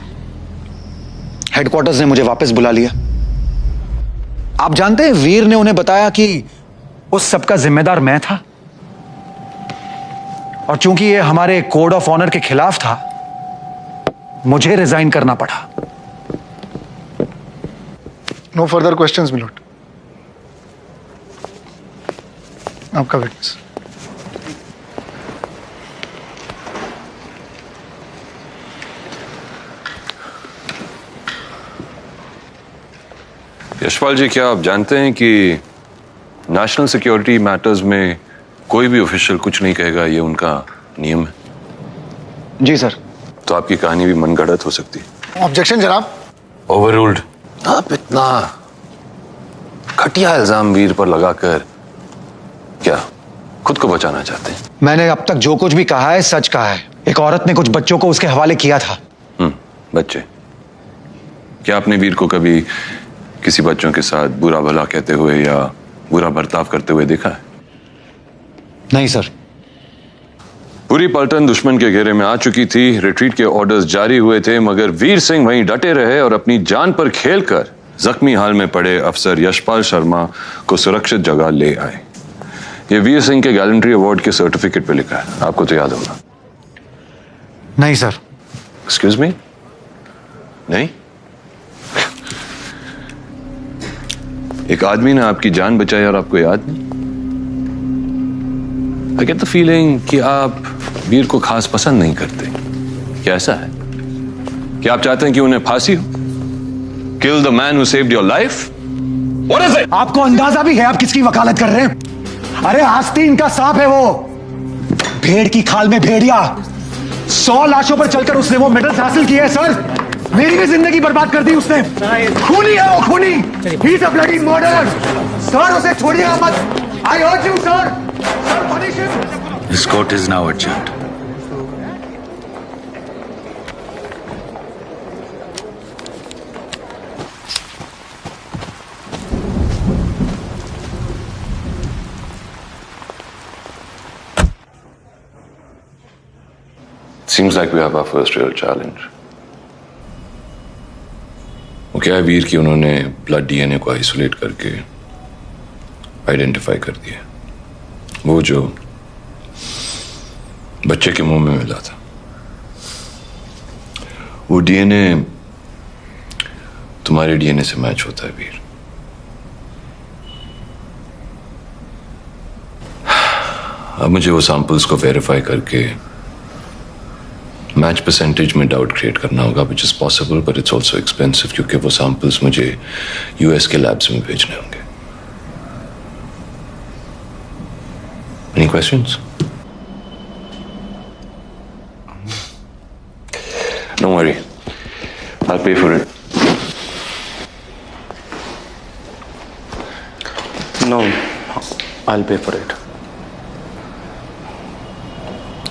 हेडक्वार्टर्स ने मुझे वापस बुला लिया। आप जानते हैं, वीर ने उन्हें बताया कि उस सबका जिम्मेदार मैं था, और चूंकि ये हमारे कोड ऑफ ऑनर के खिलाफ था, मुझे रिजाइन करना पड़ा। No further questions milord. आपका विटनेस। यशपाल जी, क्या आप जानते हैं कि नेशनल सिक्योरिटी मैटर्स में कोई भी ऑफिशियल कुछ नहीं कहेगा, ये उनका नियम है? जी सर। तो आपकी कहानी भी मनगढ़ंत हो सकती है। ऑब्जेक्शन जनाब। ओवररूल्ड। आप इतना घटिया इल्जाम वीर पर लगाकर क्या खुद को बचाना चाहते हैं? मैंने अब तक जो कुछ भी कहा है सच कहा है। एक औरत ने कुछ बच्चों को उसके हवाले किया था। बच्चे? क्या आपने वीर को कभी किसी बच्चों के साथ बुरा भला कहते हुए या बुरा बर्ताव करते हुए देखा है? नहीं सर। पूरी पलटन दुश्मन के घेरे में आ चुकी थी, रिट्रीट के ऑर्डर्स जारी हुए थे, मगर वीर सिंह वहीं डटे रहे और अपनी जान पर खेलकर जख्मी हाल में पड़े अफसर यशपाल शर्मा को सुरक्षित जगह ले आए। ये वीर सिंह के गैलेंट्री अवार्ड के सर्टिफिकेट पे लिखा है, आपको तो याद होगा। नहीं सर। Excuse me? नहीं? एक आदमी ने आपकी जान बचाई और आपको याद नहीं? आई गेट द फीलिंग कि आप वीर को खास पसंद नहीं करते। क्या ऐसा है? क्या आप चाहते हैं कि उन्हें फांसी हो? Kill the man who saved your life? What is it? आपको अंदाजा भी है आप किसकी वकालत कर रहे हैं? अरे आस्तीन का सांप है वो, भेड़ की खाल में भेड़िया। 100 लाशों पर चलकर उसने वो मेडल्स हासिल किए हैं सर। मेरी भी जिंदगी बर्बाद कर दी उसने। खूनी है वो, खूनी। He is a bloody murderer. Sir उसे छोड़िएगा मत। I hurt you sir. Sir punish him. This court is now adjourned. Seems like we have our first real challenge. वो क्या है वीर की उन्होंने ब्लड डीएनए को आइसोलेट करके आइडेंटिफाई कर दिया। वो जो बच्चे के मुंह में मिला था, वो डीएनए तुम्हारे डीएनए से मैच होता है वीर। अब मुझे वो सैंपल्स को वेरीफाई करके मैच परसेंटेज में डाउट क्रिएट करना होगा, which is possible but it's also expensive, क्योंकि वो सैंपल्स मुझे यूएस के लैब्स में भेजने होंगे। Any questions? Don't worry, I'll pay for it. No, I'll pay for it.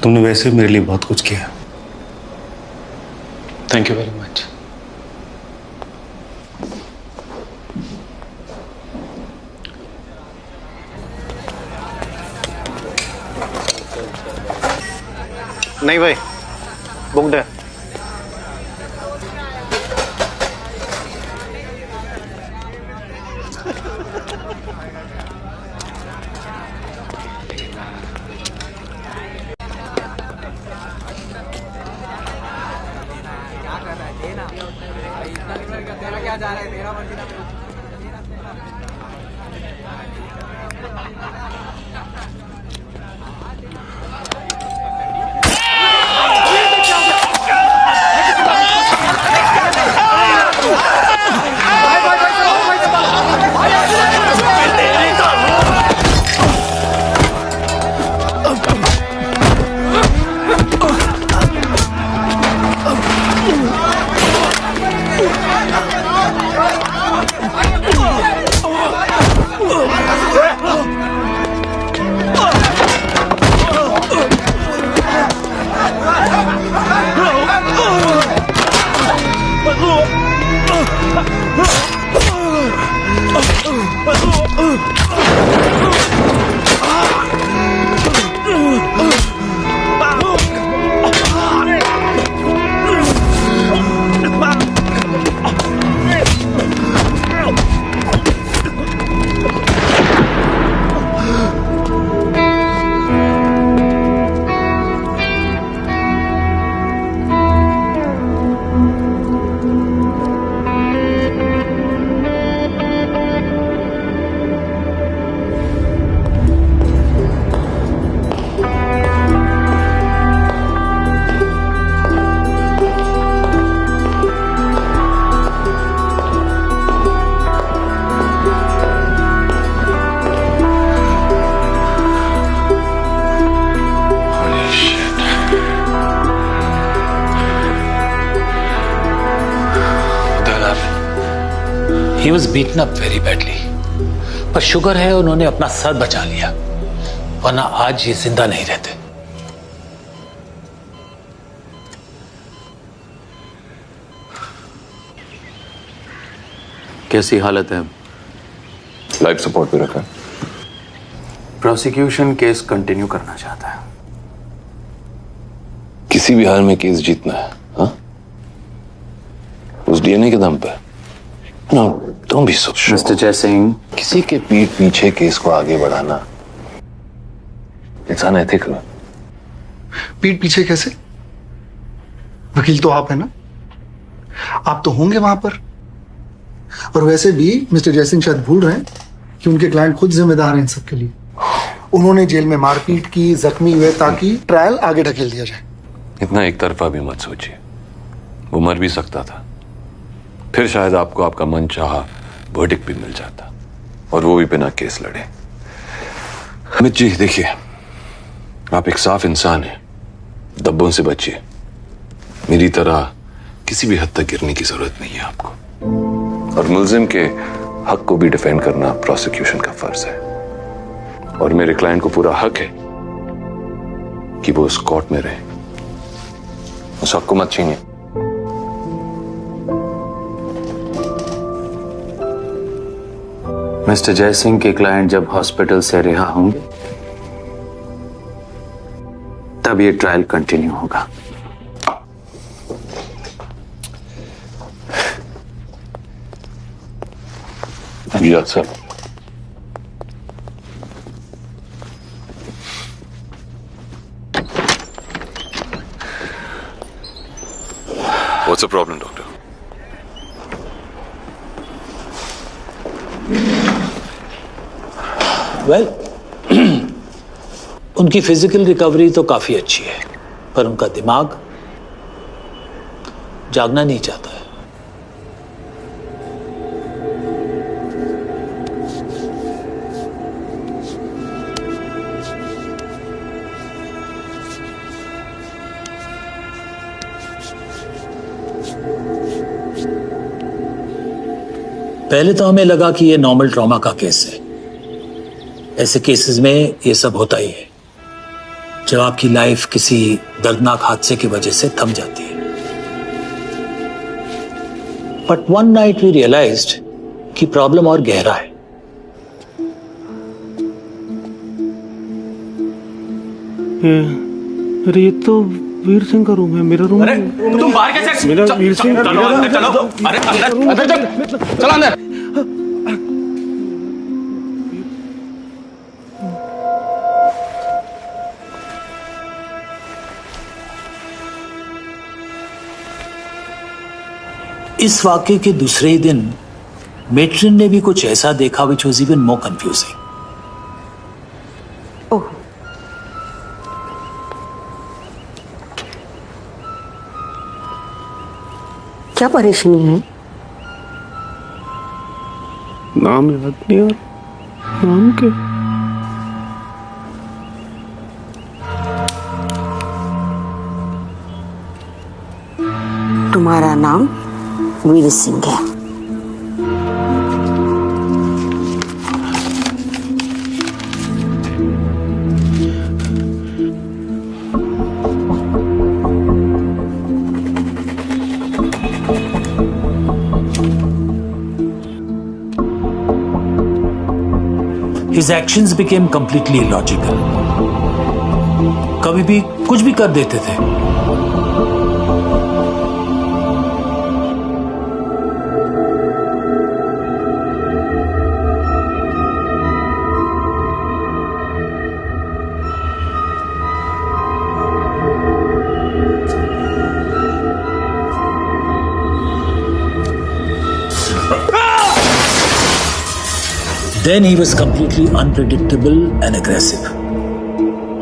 तुमने वैसे मेरे लिए बहुत कुछ किया। Thank you very much. नहीं भाई, बुकड है। He was beaten up very badly. पर शुगर है उन्होंने अपना सर बचा लिया, वरना आज ये जिंदा नहीं रहते। कैसी हालत है? लाइफ सपोर्ट पे रखा। प्रोसिक्यूशन केस कंटिन्यू करना चाहता है। किसी भी हाल में केस जीतना है, हाँ? उस डीएनए के दम पे। No, don't be so sure. Mister Jaisingh, किसी के पीठ पीछे केस को आगे बढ़ाना इट्स अनएथिकल। पीठ पीछे कैसे? वकील तो आप है ना, आप तो होंगे वहां पर। और वैसे भी मिस्टर जयसिंह शायद भूल रहे हैं कि उनके क्लाइंट खुद जिम्मेदार हैं इन सब के लिए। उन्होंने जेल में मारपीट की, जख्मी हुए, ताकि ट्रायल आगे ढकेल दिया जाए। इतना एक तरफा भी मत सोचिए, वो मर भी सकता था, फिर शायद आपको आपका मन चाहा वर्डिक्ट भी मिल जाता, और वो भी बिना केस लड़े। अमित जी देखिए, आप एक साफ इंसान हैं, दब्बों से बचिए। मेरी तरह किसी भी हद तक गिरने की जरूरत नहीं है आपको। और मुल्जिम के हक को भी डिफेंड करना प्रोसिक्यूशन का फर्ज है, और मेरे क्लाइंट को पूरा हक है कि वो उस कोर्ट में रहे। उस हक को मत छीनिए। मिस्टर जयसिंह के क्लाइंट जब हॉस्पिटल से रिहा होंगे तब ये ट्रायल कंटिन्यू होगा। जी sir. What's the problem, doctor? Well, उनकी फिजिकल रिकवरी तो काफी अच्छी है, पर उनका दिमाग जागना नहीं चाहता है। पहले तो हमें लगा कि ये नॉर्मल ट्रॉमा का केस है। ऐसे केसेस में ये सब होता ही है, जब आपकी लाइफ किसी दर्दनाक हादसे की वजह से थम जाती है। But one night we realised कि प्रॉब्लम और गहरा है। अरे ये तो वीर सिंह का रूम है, मेरा रूम। अरे तुम बाहर कैसे? मेरा वीर सिंह। चलो अंदर चलो। अरे अंदर चलो अंदर। इस वाक्य के दूसरे ही दिन मेट्रिन ने भी कुछ ऐसा देखा which was even more confusing. Oh, क्या परेशानी है? नाम याद नहीं आ रहा। नाम क्या? तुम्हारा नाम वीर सिंह है। His actions became completely illogical. कभी भी कुछ भी कर देते थे। Then he was completely unpredictable and aggressive.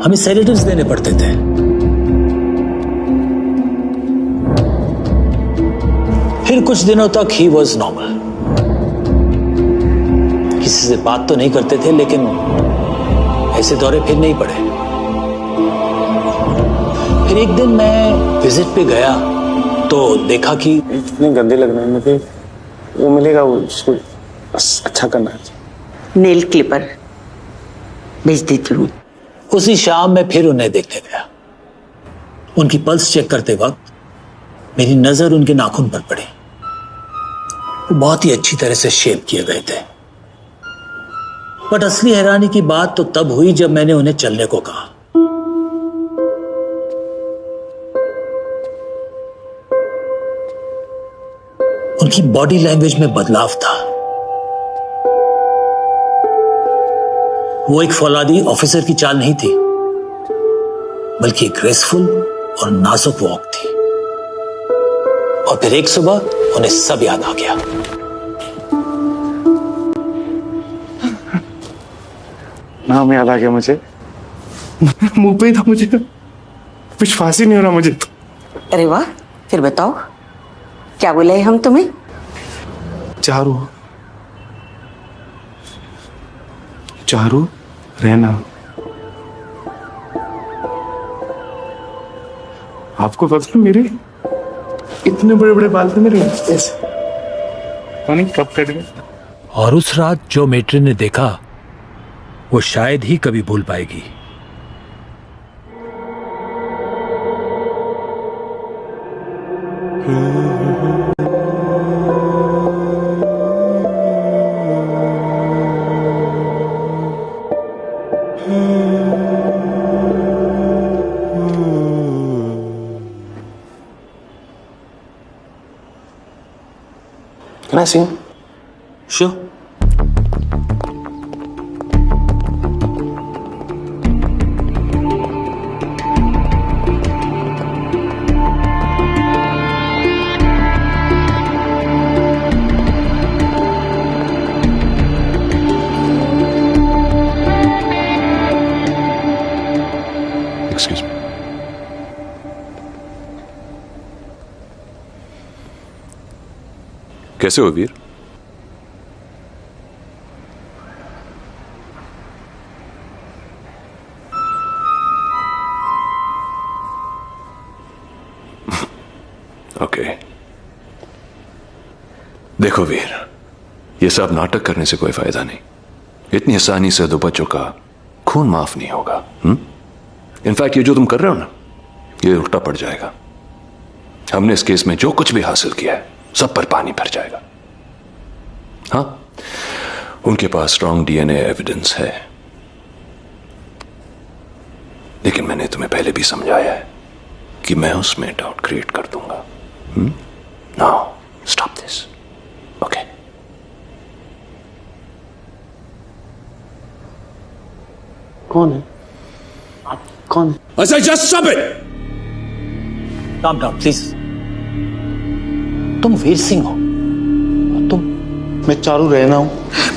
हमें sedatives देने पड़ते थे। फिर कुछ दिनों तक he was normal. किसी से बात तो नहीं करते थे, लेकिन ऐसे दौरे फिर नहीं पड़े। फिर एक दिन मैं विजिट पे गया तो देखा कि इतने गंदे लग रहे हैं मुझे, वो मिलेगा वो उसको बस अच्छा करना है। नेल क्लिपर भेज देती हूँ। उसी शाम मैं फिर उन्हें देखने गया। उनकी पल्स चेक करते वक्त मेरी नजर उनके नाखून पर पड़ी। वो बहुत ही अच्छी तरह से शेप किए गए थे। बट असली हैरानी की बात तो तब हुई जब मैंने उन्हें चलने को कहा। उनकी बॉडी लैंग्वेज में बदलाव था। वो एक फौलादी ऑफिसर की चाल नहीं थी, बल्कि एक ग्रेसफुल और नाजुक वॉक थी। और फिर एक सुबह उन्हें सब याद आ गया। नाम याद आ गया मुझे, मुंह पे था, मुझे विश्वास ही नहीं हो रहा मुझे तो। अरे वाह, फिर बताओ क्या बोले हम तुम्हें? चारू, चारू रहना। आपको पता है मेरे इतने बड़े बड़े बाल थे मेरे, ऐसे पता नहीं कब कट गए। और उस रात जो मेट्रिन ने देखा वो शायद ही कभी भूल पाएगी। Can I sing? Sure. Excuse me. कैसे हो वीर? ओके। देखो वीर, ये सब नाटक करने से कोई फायदा नहीं। इतनी आसानी से दो बच्चों का खून माफ नहीं होगा। इनफैक्ट ये जो तुम कर रहे हो ना, ये उल्टा पड़ जाएगा। हमने इस केस में जो कुछ भी हासिल किया है सब पर पानी भर जाएगा। हाँ, उनके पास स्ट्रॉन्ग डीएनए एविडेंस है, लेकिन मैंने तुम्हें पहले भी समझाया है कि मैं उसमें डाउट क्रिएट कर दूंगा। Now stop this, okay? कौन है आप? कौन है? I said just stop it! Calm down, please. तुम वीर सिंह हो। तुम मैं चारू रहना हूं।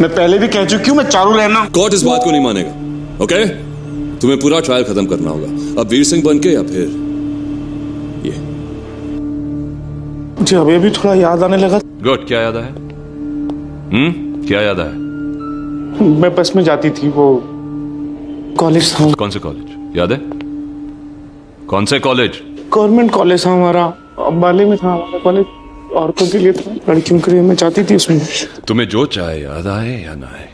मैं पहले भी कह चुकी हूं, मैं चारू रहना। कोर्ट इस बात को नहीं मानेगा, ओके? तुम्हें पूरा ट्रायल खत्म करना होगा, अब वीर सिंह बन के या फिर ये। मुझे अभी अभी थोड़ा याद आने लगा। गुड, क्या याद आया? क्या याद आया? मैं बस में जाती थी, वो कॉलेज था। कौन से कॉलेज याद है? कौन से कॉलेज? गवर्नमेंट कॉलेज था हमारा, अंबाले में था हमारा कॉलेज। औरतों के लिए था, लड़कियों के लिए मैं चाहती थी उसमें। तुम्हें जो चाहे याद आए या ना आए,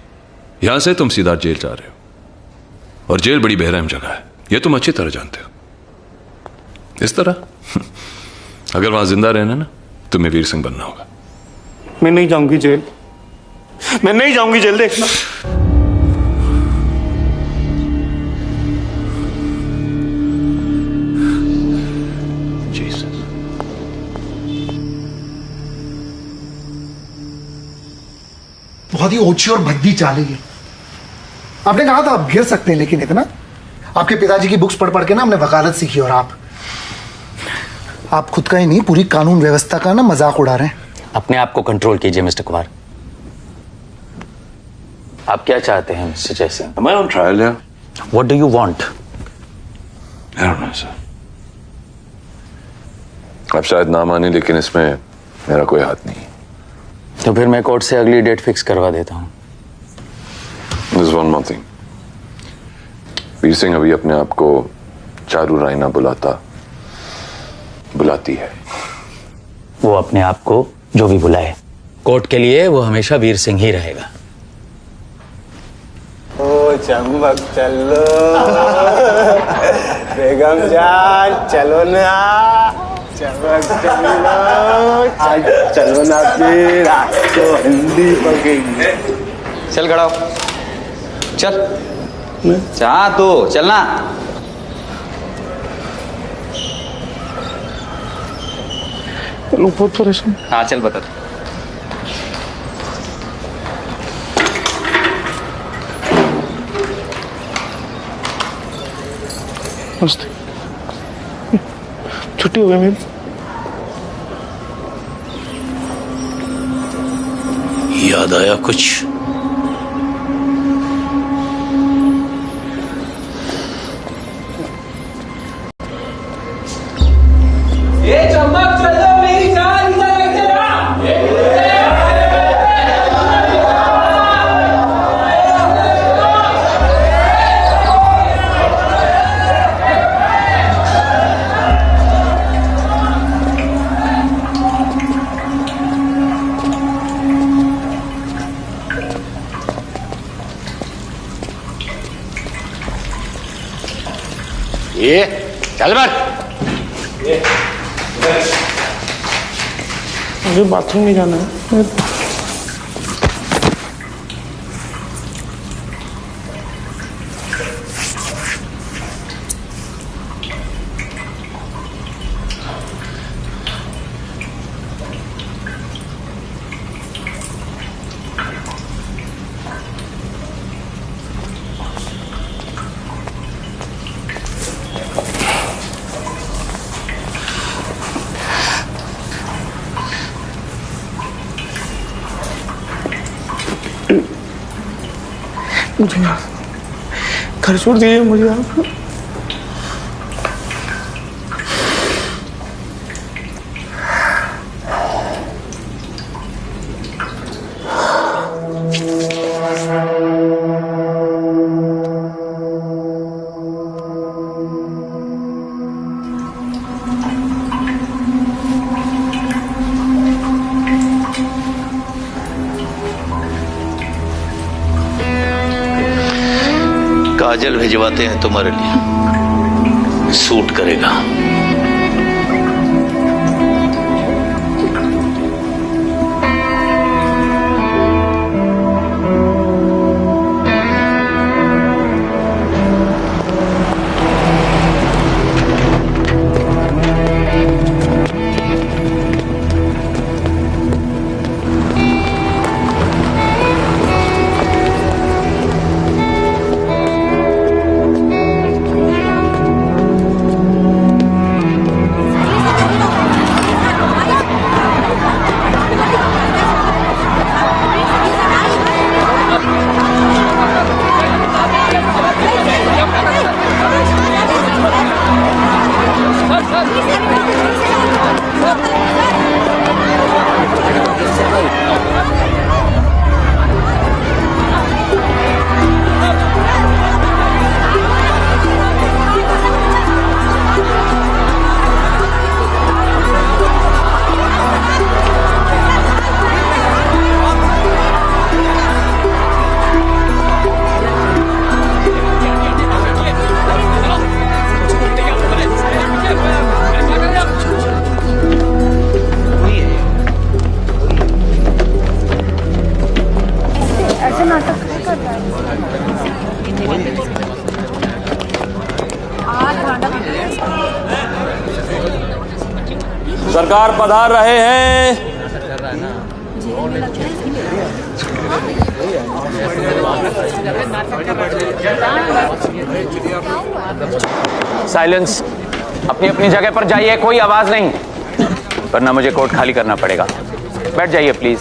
यहां से तुम सीधा जेल जा रहे हो, और जेल बड़ी बेरहम जगह है, ये तुम अच्छी तरह जानते हो। इस तरह अगर वहां जिंदा रहना ना, तुम्हें वीर सिंह बनना होगा। मैं नहीं जाऊंगी जेल, मैं नहीं जाऊंगी जेल, देखना। बहुत ही ओछी और भद्दी चाल है ये। आपने कहा था आप गिर सकते हैं, लेकिन इतना आपके पिताजी की बुक्स पढ़ पढ़ के ना हमने वकालत सीखी, और आप खुद का ही नहीं पूरी कानून व्यवस्था का ना मजाक उड़ा रहे हैं। अपने आप को कंट्रोल कीजिए मिस्टर कुमार। आप क्या चाहते हैं mister Jaisingh? Am I on trial here? What do you want? I don't know, sir. आप शायद ना माने, लेकिन इसमें मेरा कोई हाथ नहीं। तो फिर मैं कोर्ट से अगली डेट फिक्स करवा देता हूं। There's one more thing. Veer Singh अभी अपने आप को चारू रायना बुलाती है। वो अपने आप को जो भी बुलाए, कोर्ट के लिए वो हमेशा वीर सिंह ही रहेगा। ओ चंबक चलो, बेगम जान चलो ना, चंबक चलो ना, फिर आज तो हिंदी पकेंगे। चल खड़ा हो, चल जा तो चलना। बहुत परेशान। हाँ चल बता। मस्त, छुट्टी हो गई मेरी। याद आया कुछ? ये चम्मच चलो मेरी जान, इधर आके ना। ये चल बस। मुझे बाथरूम नहीं जाना है। मुझे घर छोड़ दीजिए मुझे आप। काजल भिजवाते हैं तुम्हारे लिए, सूट करेगा। सरकार पधार रहे हैं। साइलेंस, अपनी अपनी जगह पर जाइए, कोई आवाज नहीं, वरना मुझे कोर्ट खाली करना पड़ेगा। बैठ जाइए प्लीज।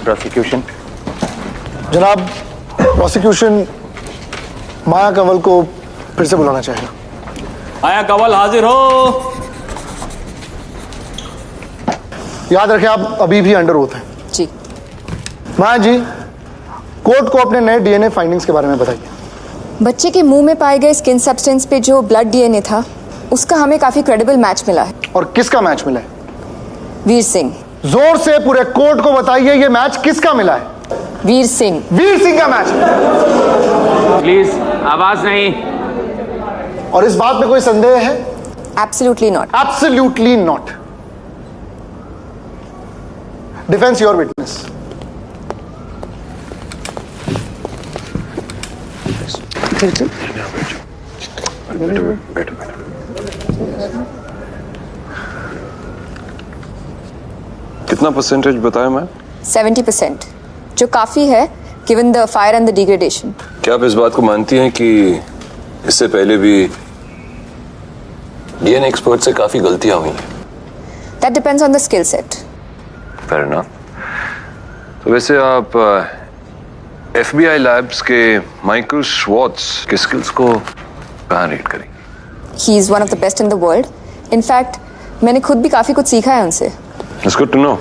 प्रोसिक्यूशन। जनाब, प्रोसिक्यूशन माया कंवल को फिर से बुलाना चाहेगा। माया कंवल हाजिर हो। याद रखें आप अभी भी अंडर ओथ हैं। जी। माया जी, कोर्ट को अपने नए डीएनए फाइंडिंग्स के बारे में बताइए। बच्चे के मुंह में पाए गए स्किन सब्सटेंस पे जो ब्लड डीएनए था, उसका हमें काफी क्रेडिबल मैच मिला है। और किसका मैच मिला है? वीर सिंह। जोर से पूरे कोर्ट को बताइए ये मैच किसका मिला है? वीर सिंह। वीर सिंह का मैच। प्लीज आवाज नहीं। और इस बात में कोई संदेह है? Absolutely not. Absolutely not. Defence, your witness. कितना परसेंटेज बताया मैं? 70%, जो काफी है given the fire and the degradation. क्या आप इस बात को मानती हैं कि इससे पहले भी डीएनए एक्सपर्ट से काफी गलतियां हुई हैं? That depends on the skill set. Fair enough. तो वैसे आप एफबीआई लैब्स के माइकल श्वार्ट्ज के स्किल्स को कहाँ रेट करेंगे? He is one of the best in the world. In fact मैंने खुद भी काफी कुछ सीखा है उनसे। इट्स गुड टू नो,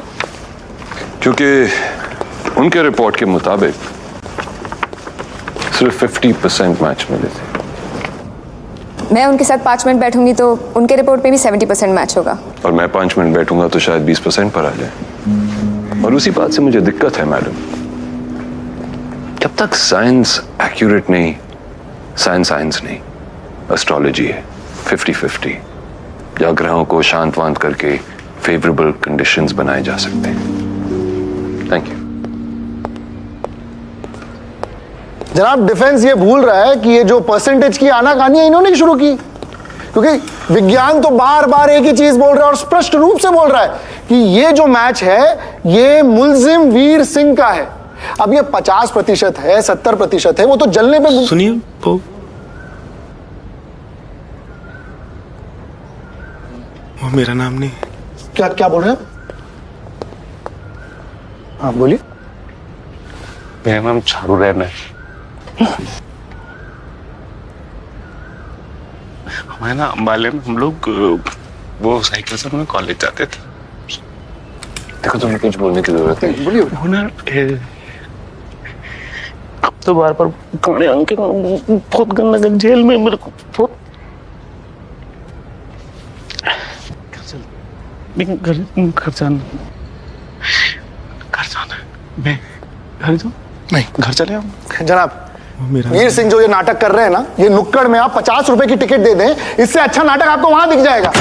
क्योंकि उनके रिपोर्ट के मुताबिक सिर्फ 50% मैच मिले थे। मैं उनके साथ 5 मिनट बैठूंगी तो उनके रिपोर्ट में भी 70% मैच होगा। और मैं 5 मिनट बैठूंगा तो शायद 20% पर आ जाए। और उसी बात से मुझे दिक्कत है मैडम, जब तक साइंस एक्यूरेट नहीं, साइंस नहीं, एस्ट्रोलॉजी है 50-50, या ग्रहों को शांतवांत करके फेवरेबल कंडीशंस बनाए जा सकते हैं। Thank you. जनाब, डिफेंस ये भूल रहा है कि ये जो परसेंटेज की आनाकानी है इन्होंने शुरू की, क्योंकि विज्ञान तो बार बार एक ही चीज बोल रहा है और स्पष्ट रूप से बोल रहा है कि ये जो मैच है ये मुलजिम वीर सिंह का है। अब ये 50% है, 70% है, वो तो जलने पे। सुनिए वो मेरा नाम नहीं। क्या क्या बोल रहे हैं? हाँ बोलिए। मेरा नाम चारू रैना है। हमारे ना अंबाले में हम लोग वो साइकिल से अपने कॉलेज जाते थे। देखो तुम्हें कुछ बोलने की जरूरत नहीं। बोलिए। वो ना अब तो बार बार काने अंके बहुत गंदा लगा जेल में मेरे को बहुत। घर जाना है। मैं घर जाऊँ? नहीं, घर चले आओ। जनाब, वीर सिंह जो ये नाटक कर रहे हैं ना, ये नुक्कड़ में आप 50 रुपए की टिकट दे दें, इससे अच्छा नाटक आपको वहां दिख जाएगा।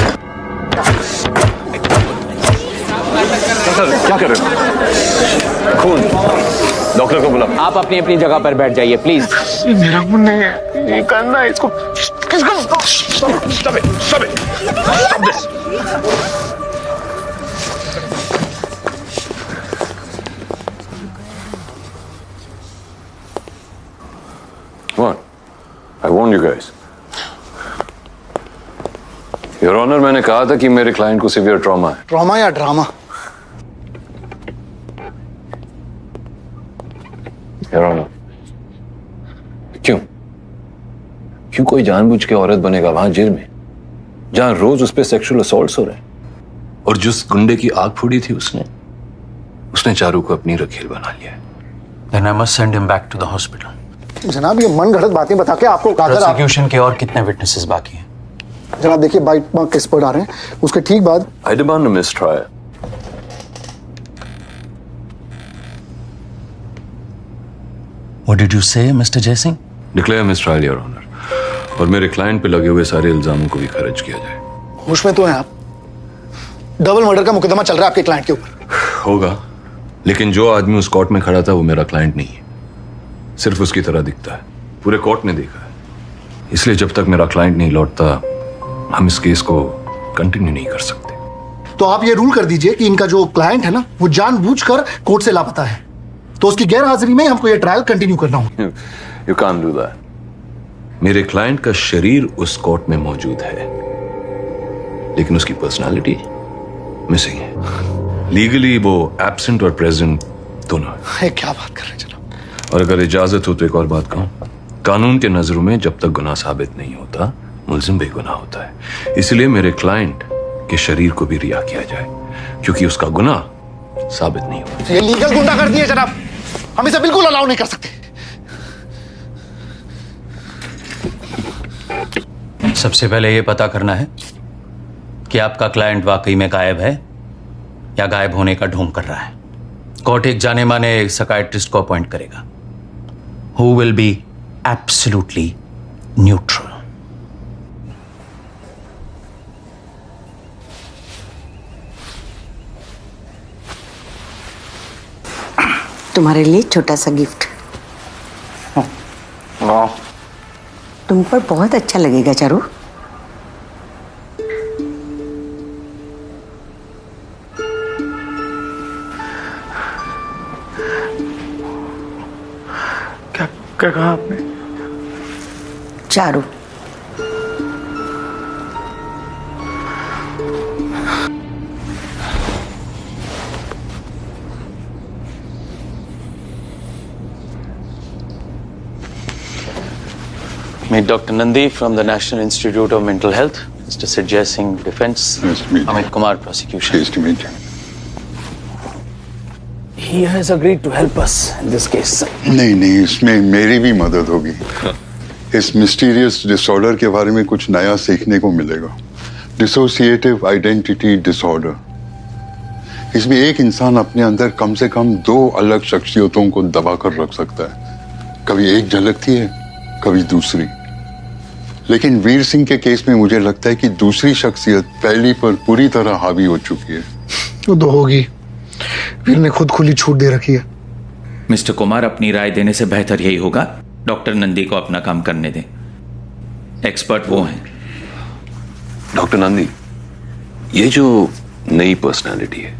क्या कर रहे हो? खून। डॉक्टर को बुला। आप अपनी अपनी जगह पर बैठ जाइए प्लीज। मेरा मुंह नहीं है, ये करना है इसको। किसको? Stop it! Stop it! Stop this! What? I warned you guys. Your Honor, मैंने कहा था कि मेरे क्लाइंट को सीवियर ट्रॉमा है। ट्रॉमा या ड्रामा? Your Honor, क्यों कोई जानबूझ के औरत बनेगा वहां जेल में, जहां रोज उस पे सेक्सुअल असॉल्ट्स हो रहे हैं? और जिस गुंडे की आग फूटी थी उसने चारू को अपनी रखेल बना लिया है। Then I must send him back to the hospital. जनाब, ये मन घड़त बातें बता के आपको प्रोसिक्यूशन के और कितने विटनेसेस बाकी हैं? जनाब देखिए, बाइट मार्क एक्सपर्ट आ रहे हैं, उसके ठीक बाद। I demand a mistrial. What did you say, Mr. Jaising? Declare mistrial, Your Honor. और मेरे क्लाइंट पे लगे हुए सारे इल्जामों को भी खारिज किया जाए। होश में तो हैं आप? डबल मर्डर का मुकदमा चल रहा है आपके क्लाइंट के ऊपर। होगा, लेकिन जो आदमी उस कोर्ट में खड़ा था वो मेरा क्लाइंट नहीं है, सिर्फ उसकी तरह दिखता है। पूरे कोर्ट ने देखा है। इसलिए जब तक मेरा क्लाइंट नहीं लौटता हम इस केस को कंटिन्यू नहीं कर सकते। तो आप ये रूल कर दीजिए कि इनका जो क्लाइंट है ना, वो जानबूझकर कोर्ट से लापता है, तो उसकी गैर हाजिरी में हमको ये ट्रायल कंटिन्यू करना होगा। You can't do that. मेरे क्लाइंट का शरीर उस कोर्ट में मौजूद है, लेकिन उसकी पर्सनालिटी मिसिंग है। लीगली वो एब्सेंट और प्रेजेंट दोनों है। क्या बात कर रहे हैं जनाब? और अगर इजाजत हो तो एक और बात कहूं, कानून के नजरों में जब तक गुनाह साबित नहीं होता मुल्जिम बेगुनाह होता है। इसलिए मेरे क्लाइंट के शरीर को भी रिहा किया जाए, क्योंकि उसका गुनाह साबित नहीं हुआ। ये लीगल गुंडागर्दी है जनाब, हम इसे बिल्कुल अलाउ नहीं कर सकते। सबसे पहले ये पता करना है कि आपका क्लाइंट वाकई में गायब है या गायब होने का ढोंग कर रहा है। कोर्ट एक जाने माने साइकियाट्रिस्ट को अपॉइंट करेगा, who will be absolutely neutral. तुम्हारे लिए छोटा सा गिफ्ट। तुम पर बहुत अच्छा लगेगा चारू। क्या कहा आपने? Charu. Meet Dr. Nandi from the National Institute of Mental Health. Mr. Sajjay Singh, Defense. Nice to meet you. Amit Kumar, Prosecution. Pleased to meet you. He has agreed to help us in this case. नहीं नहीं, इसमें मेरी भी मदद होगी। इस mysterious disorder के बारे में कुछ नया सीखने को मिलेगा। Dissociative identity disorder. इसमें एक इंसान अपने अंदर कम से कम 2 अलग शख्सियतों को दबा कर रख सकता है। कभी एक झलकती है, कभी दूसरी। लेकिन वीर सिंह के केस में मुझे लगता है कि दूसरी शख्सियत पहली पर पूरी तरह हावी हो चुकी है। वो तो होगी, वीर ने खुद खुली छूट दे रखी है। मिस्टर कुमार, अपनी राय देने से बेहतर यही होगा डॉक्टर नंदी को अपना काम करने दें। एक्सपर्ट वो हैं। डॉक्टर नंदी, ये जो नई पर्सनालिटी है,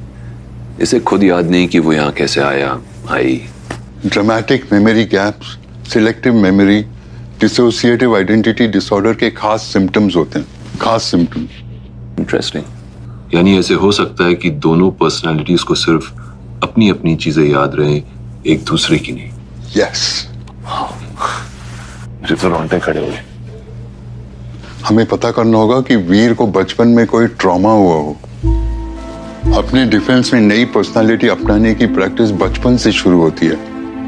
इसे खुद याद नहीं कि वो यहाँ कैसे आई। Dramatic memory gaps, selective memory, dissociative identity disorder के खास सिम्टम्स होते हैं। खास सिम्टम्स। इंटरेस्टिंग। यानी ऐसे हो सकता है कि दोनों पर्सनालिटीज को सिर्फ अपनी अपनी चीजें याद रहें, एक दूसरे की नहीं। यस। मुझे तो रोंगटे खड़े हो गए। हमें पता करना होगा कि वीर को बचपन में कोई ट्रॉमा हुआ हो। अपने डिफेंस में नई पर्सनालिटी अपनाने की प्रैक्टिस बचपन से शुरू होती है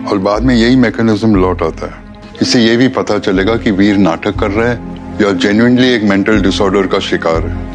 और बाद में यही मैकेनिज्म लौट आता है। इससे यह भी पता चलेगा कि वीर नाटक कर रहा है या जेन्युइनली एक मेंटल डिसऑर्डर का शिकार है।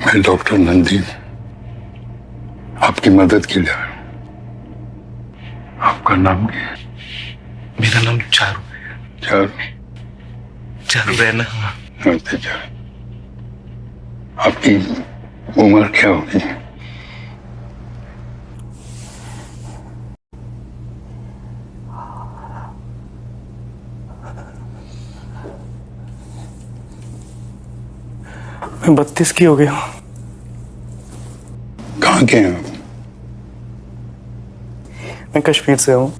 मैं डॉक्टर नंदी आपकी मदद के लिए आया हूं। आपका नाम क्या है? मेरा नाम चारू है। चारू है ना? नमस्ते चारू। आपकी उम्र क्या होगी? मैं 32 की हो गया हूँ। कहाँ के हैं आप? मैं कश्मीर से हूँ।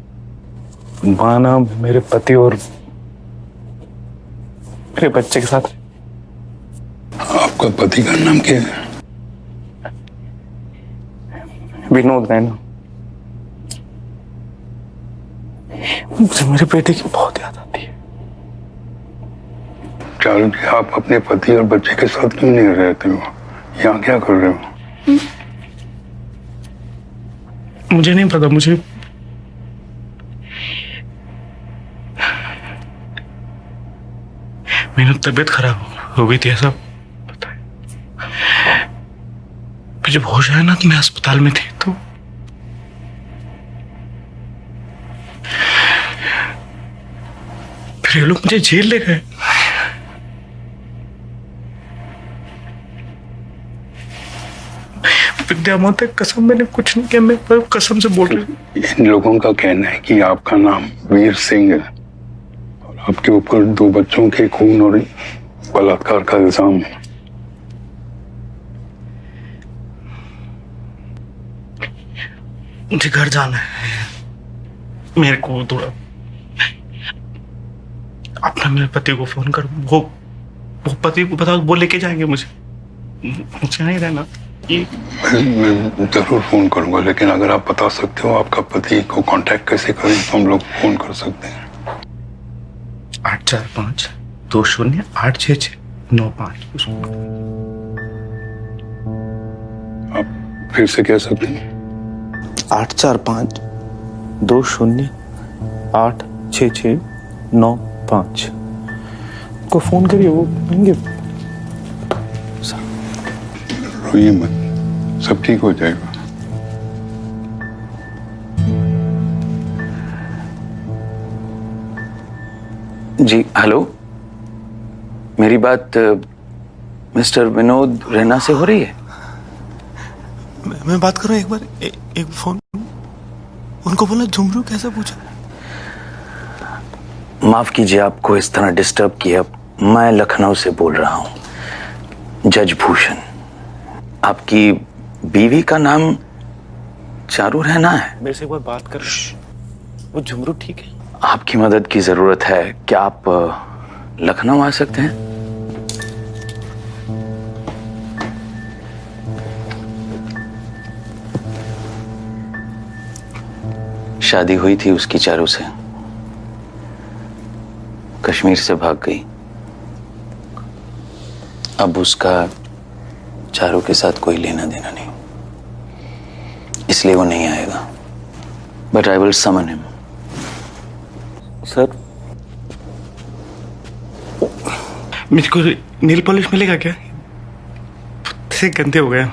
वहाँ ना मेरे पति और मेरे बच्चे के साथ। आपका पति का नाम क्या है? विनोद रैना। मुझे मेरे बेटे की बहुत याद आती है। चारू जी, आप अपने पति और बच्चे के साथ क्यों नहीं रहते हो? यहाँ क्या कर रहे हो? मुझे नहीं पता। मुझे मेरी तबीयत खराब हो गई थी, ऐसा पता है। फिर जब होश आया ना तो मैं अस्पताल में थी, तो फिर ये लोग मुझे जेल ले गए। विद्या माता कसम, मैंने कुछ नहीं किया। मैं कसम से बोल रही हूँ। इन लोगों का कहना है कि आपका नाम वीर सिंह है और आपके ऊपर 2 बच्चों के खून और बलात्कार का इल्जाम है। मुझे घर जाना है। मेरे को थोड़ा अपना मेरे पति को फोन कर। वो पति को बता, वो लेके जाएंगे मुझे नहीं रहना। मैं जरूर फोन करूंगा, लेकिन अगर आप बता सकते हो आपका पति को कांटेक्ट कैसे करें तो हम लोग फोन कर सकते हैं। 845-20-866-95। आप फिर से कह सकते हैं? 845-20-866-95 को फोन करिए, वो आएंगे। रोइए मत, सब ठीक हो जाएगा। जी हेलो, मेरी बात मिस्टर विनोद रैना से हो रही है? मैं बात कर रहा हूँ, एक बार एक फोन उनको बोला झुमरू कैसे पूछा। माफ कीजिए आपको इस तरह डिस्टर्ब किया। मैं लखनऊ से बोल रहा हूँ, जज भूषण। आपकी बीवी का नाम चारू रैना है? मेरे से एक बार बात कर, वो झुमरू ठीक है? आपकी मदद की जरूरत है, क्या आप लखनऊ आ सकते हैं? शादी हुई थी उसकी चारू से, कश्मीर से भाग गई। अब उसका चारू के साथ कोई लेना देना नहीं, इसलिए वो नहीं आएगा। But I will summon him. Sir मेरे को नील पॉलिश मिलेगा क्या? से गंदे हो गए।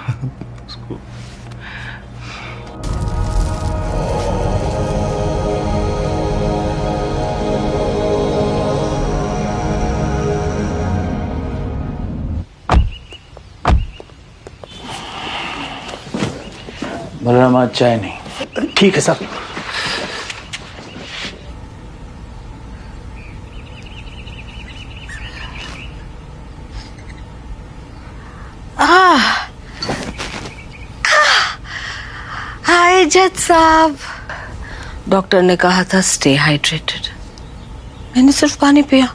बलराम आज चाय नहीं। ठीक है साहब। हाय जज साहब, डॉक्टर ने कहा था स्टे हाइड्रेटेड। मैंने सिर्फ पानी पिया।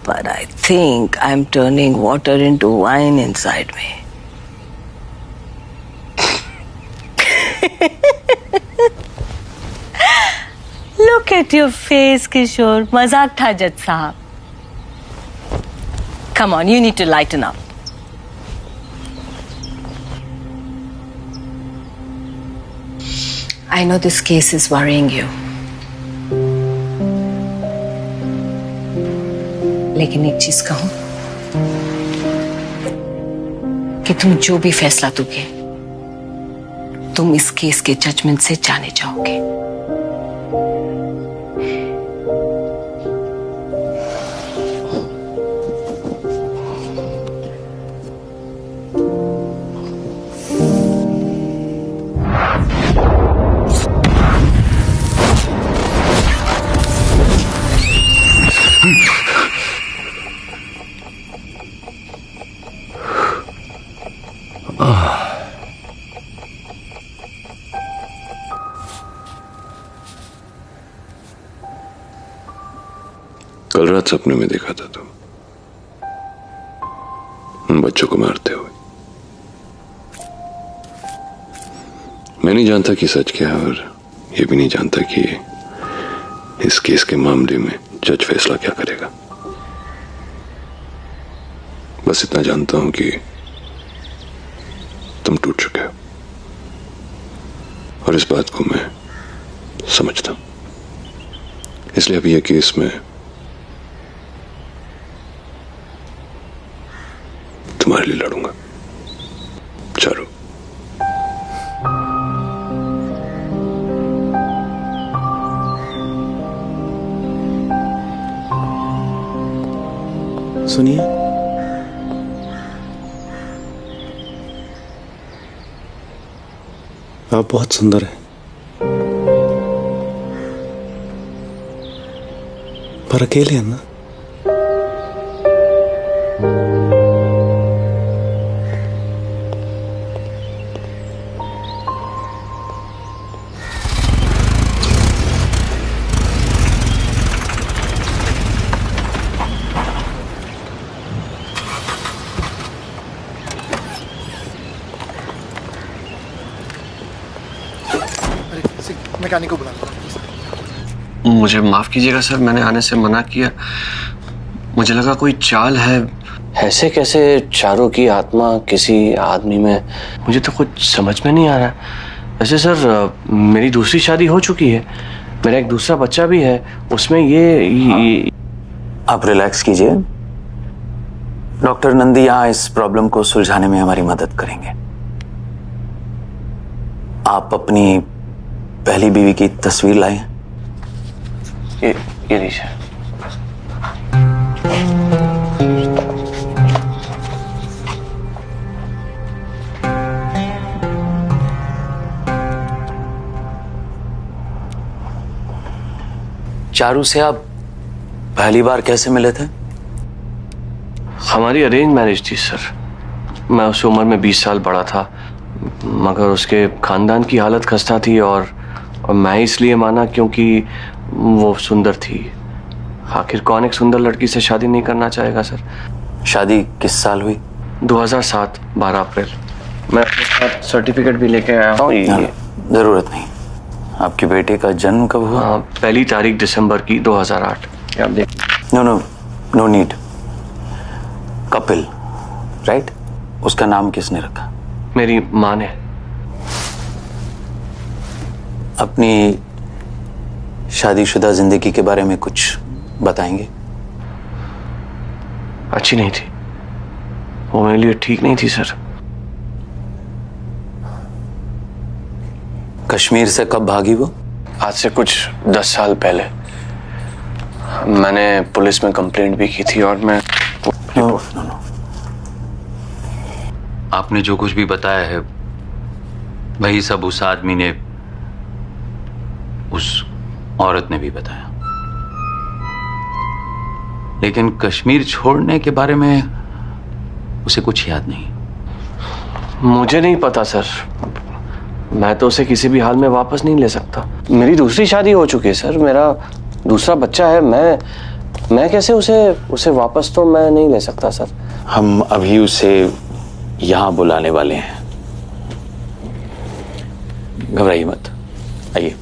But I think I'm turning water into wine inside me. Look at your face, Kishore. मजाक था जज साहब। Come on, you need to lighten up. I know this case is worrying you. लेकिन एक चीज कहूं कि तुम जो भी फैसला दोगे, तुम इस केस के जजमेंट से जाने जाओगे। कल रात सपने में देखा था तुम उन बच्चों को मारते हुए। मैं नहीं जानता कि सच क्या है, और ये भी नहीं जानता कि इस केस के मामले में जज फैसला क्या करेगा। बस इतना जानता हूं कि तुम टूट चुके हो, और इस बात को मैं समझता हूं। इसलिए अभी यह केस में तुम्हारे लिए लड़ूंगा, चारू। सुनिए, आप बहुत सुंदर हैं, पर अकेले हैं ना? मैकेनिक को बुला लो। मुझे माफ कीजिएगा सर, मैंने आने से मना किया। मुझे लगा कोई चाल है। ऐसे कैसे चारों की आत्मा किसी आदमी में? मुझे तो कुछ समझ में नहीं आ रहा। वैसे सर मेरी दूसरी शादी हो चुकी है, मेरा एक दूसरा बच्चा भी है, उसमें ये... आप रिलैक्स कीजिए। डॉक्टर नंदी यहाँ इस प्रॉब्लम को सुलझाने में हमारी मदद करेंगे। आप अपनी पहली बीवी की तस्वीर लाए। ये लीजिए। चारू से आप पहली बार कैसे मिले थे? हमारी अरेंज मैरिज थी सर। मैं उस उम्र में 20 साल बड़ा था, मगर उसके खानदान की हालत खस्ता थी और मैं इसलिए माना क्योंकि वो सुंदर थी। आखिर कौन एक सुंदर लड़की से शादी नहीं करना चाहेगा सर। शादी किस साल हुई? 2007 12 अप्रैल। मैं अपने साथ सर्टिफिकेट भी लेके आया हूँ। जरूरत नहीं। आपके बेटे का जन्म कब हुआ? 1 तारीख दिसंबर की 2008। आप देख। No need. कपिल, राइट? उसका नाम किसने रखा? मेरी माँ ने। अपनी शादीशुदा जिंदगी के बारे में कुछ बताएंगे? अच्छी नहीं थी, वो मेरे लिए ठीक नहीं थी सर। कश्मीर से कब भागी वो? आज से कुछ 10 साल पहले। मैंने पुलिस में कंप्लेंट भी की थी और मैं... नो। आपने जो कुछ भी बताया है वही सब उस आदमी ने, उस औरत ने भी बताया। लेकिन कश्मीर छोड़ने के बारे में उसे कुछ याद नहीं। मुझे नहीं पता सर, मैं तो उसे किसी भी हाल में वापस नहीं ले सकता। मेरी दूसरी शादी हो चुकी है सर, मेरा दूसरा बच्चा है। मैं कैसे उसे वापस तो मैं नहीं ले सकता सर। हम अभी उसे यहां बुलाने वाले हैं, घबराइए मत। आइए।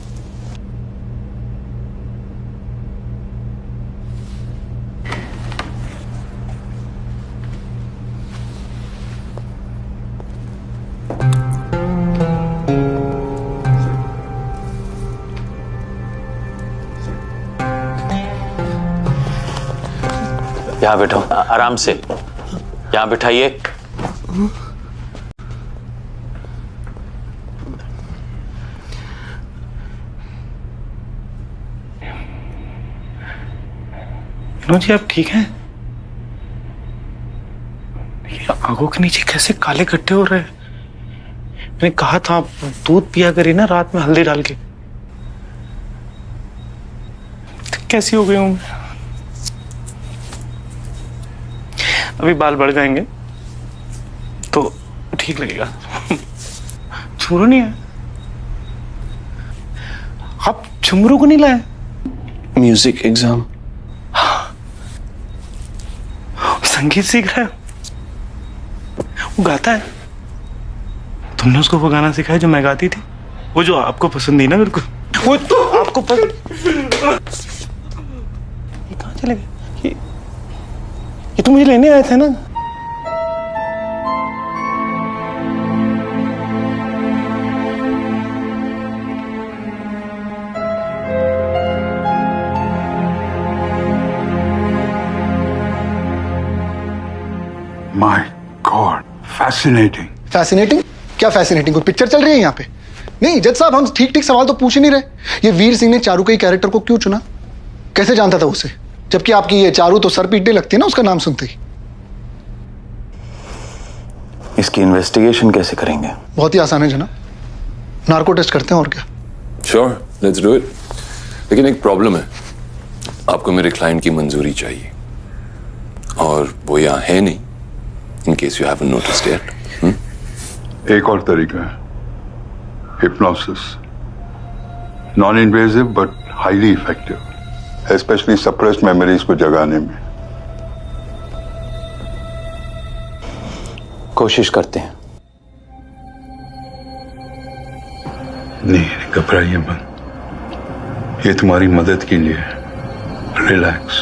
यहां बैठो, आराम से यहां बैठाइए। जी आप ठीक हैं? आंखों के नीचे कैसे काले गड्ढे हो रहे हैं? मैंने कहा था आप दूध पिया करिए ना रात में हल्दी डाल के। तो कैसी हो गई हूं मैं? अभी बाल बढ़ जाएंगे तो ठीक लगेगा। झुमरू नहीं है? आप झुमरू को नहीं लाए? Music exam. संगीत सीख रहा है? वो गाता है? तुमने उसको वो गाना सिखाया जो मैं गाती थी? वो जो आपको पसंद नहीं ना बिल्कुल? वो तो आपको पसंद। ये कहाँ चले गए? ये तो मुझे लेने आए थे ना? My God, fascinating. फैसिनेटिंग? क्या फैसिनेटिंग? कोई पिक्चर चल रही है यहाँ पे? नहीं जज साहब, हम ठीक ठीक सवाल तो पूछ ही नहीं रहे। ये वीर सिंह ने चारू के कैरेक्टर को क्यों चुना? कैसे जानता था उसे? जबकि आपकी ये चारू तो सर पीटने लगती है ना उसका नाम सुनते ही। इसकी इन्वेस्टिगेशन कैसे करेंगे? बहुत ही आसान है जनाब, नार्को टेस्ट करते हैं और क्या। Sure, let's do it. लेकिन एक प्रॉब्लम है, आपको मेरे क्लाइंट की मंजूरी चाहिए और वो यहाँ है नहीं, in case you haven't noticed yet. एक और तरीका है, hypnosis. Non invasive but highly effective, specially suppressed memories को जगाने में। कोशिश करते हैं। नहीं घबराइए मत, ये तुम्हारी मदद के लिए। Relax,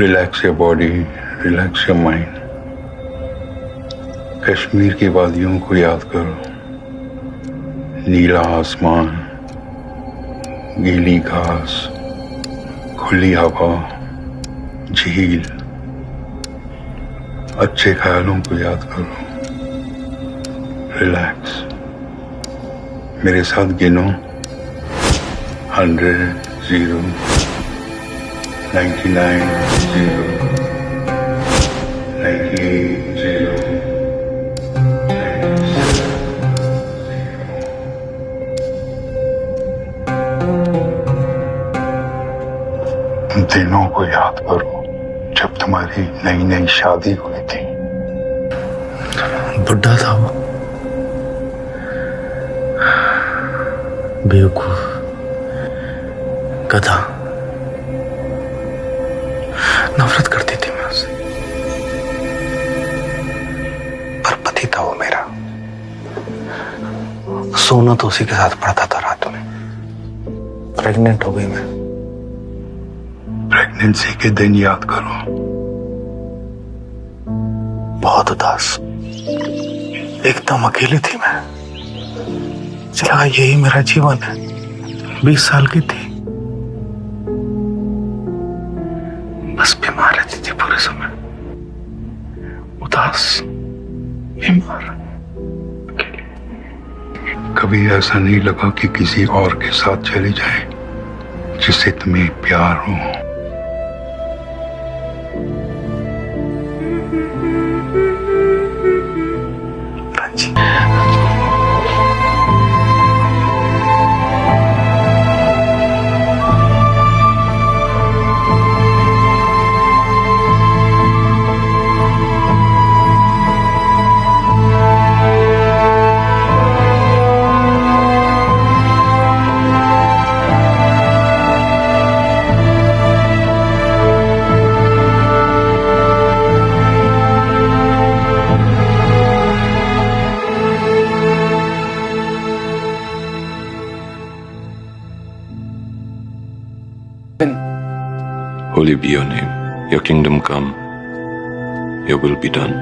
relax your body, relax your mind. Kashmir की वादियों को याद करो। नीला आसमान, गीली घास, खुली हवा, झील। अच्छे ख्यालों को याद करो। रिलैक्स। मेरे साथ गिनो। 100, 0, 99, 0, 98, 0, 97। दिनों को याद करो जब तुम्हारी नई नई शादी हुई थी। बुढ़ा था वो, बेवकूफ, गधा। नफरत करती थी मैं उससे, पर पति था वो मेरा। सोना तो उसी के साथ पड़ता था रातों में। प्रेग्नेंट हो गई मैं। प्रेगनेंसी के दिन याद करो। बहुत उदास, एकदम अकेली थी मैं। चला यही मेरा जीवन है। 20 साल की थी, बस बीमार रहती थी पूरे समय। उदास, बीमार। कभी ऐसा नहीं लगा कि किसी और के साथ चली जाए जिससे तुम्हें प्यार हो? Holy be your name. Your kingdom come. Your will be done.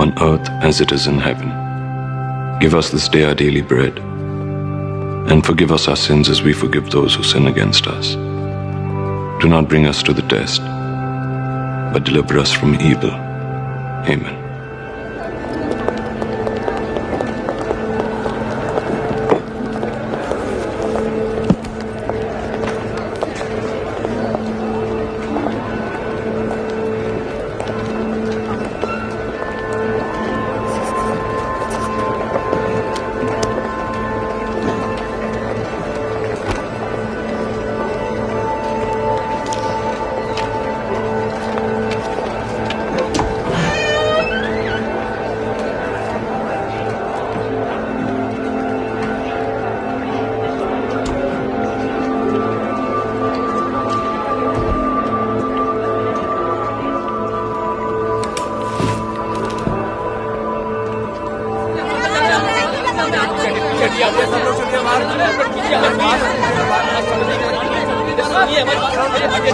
On earth as it is in heaven. Give us this day our daily bread. And forgive us our sins as we forgive those who sin against us. Do not bring us to the test, but deliver us from evil. Amen.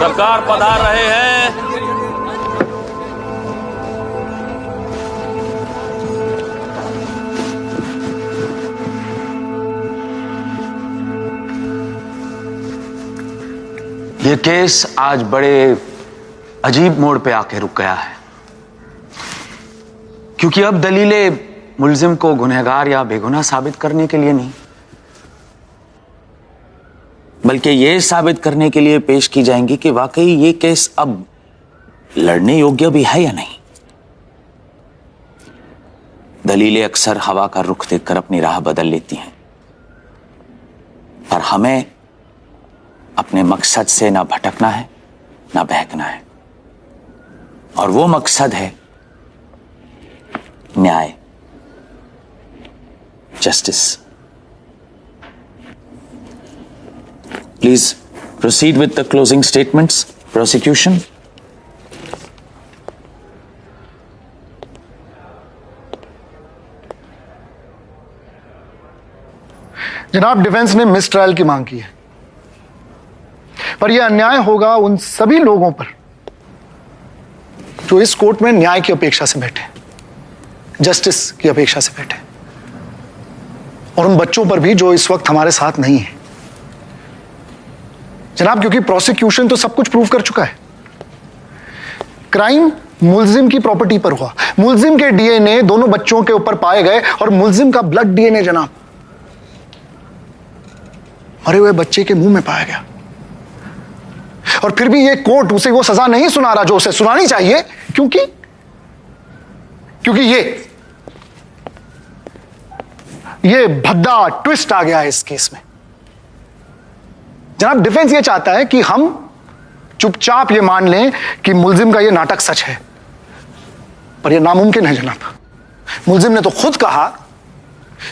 सरकार पधार रहे हैं। ये case आज बड़े अजीब मोड़ पे आके रुक गया है, क्योंकि अब दलीलें मुल्जिम को गुनहगार या बेगुनाह साबित करने के लिए नहीं, बल्कि यह साबित करने के लिए पेश की जाएंगी कि वाकई ये केस अब लड़ने योग्य भी है या नहीं। दलीलें अक्सर हवा का रुख देखकर अपनी राह बदल लेती हैं, पर हमें अपने मकसद से ना भटकना है ना बहकना है, और वो मकसद है न्याय, justice. Please proceed with the closing statements, prosecution. जनाब, डिफेंस ने मिस ट्रायल की मांग की है, पर यह अन्याय होगा उन सभी लोगों पर जो इस कोर्ट में न्याय की अपेक्षा से बैठे, जस्टिस की अपेक्षा से बैठे, और उन बच्चों पर भी जो इस वक्त हमारे साथ नहीं है। जनाब, क्योंकि प्रोसिक्यूशन तो सब कुछ प्रूव कर चुका है। क्राइम मुलजिम की प्रॉपर्टी पर हुआ, मुलजिम के डीएनए दोनों बच्चों के ऊपर पाए गए और मुलजिम का ब्लड डीएनए जनाब मरे हुए बच्चे के मुंह में पाया गया। और फिर भी ये कोर्ट उसे वो सजा नहीं सुना रहा जो उसे सुनानी चाहिए, क्योंकि ये भद्दा ट्विस्ट आ गया है इस केस में। जनाब, डिफेंस ये चाहता है कि हम चुपचाप ये मान लें कि मुलजिम का ये नाटक सच है, पर यह नामुमकिन है जनाब। मुलजिम ने तो खुद कहा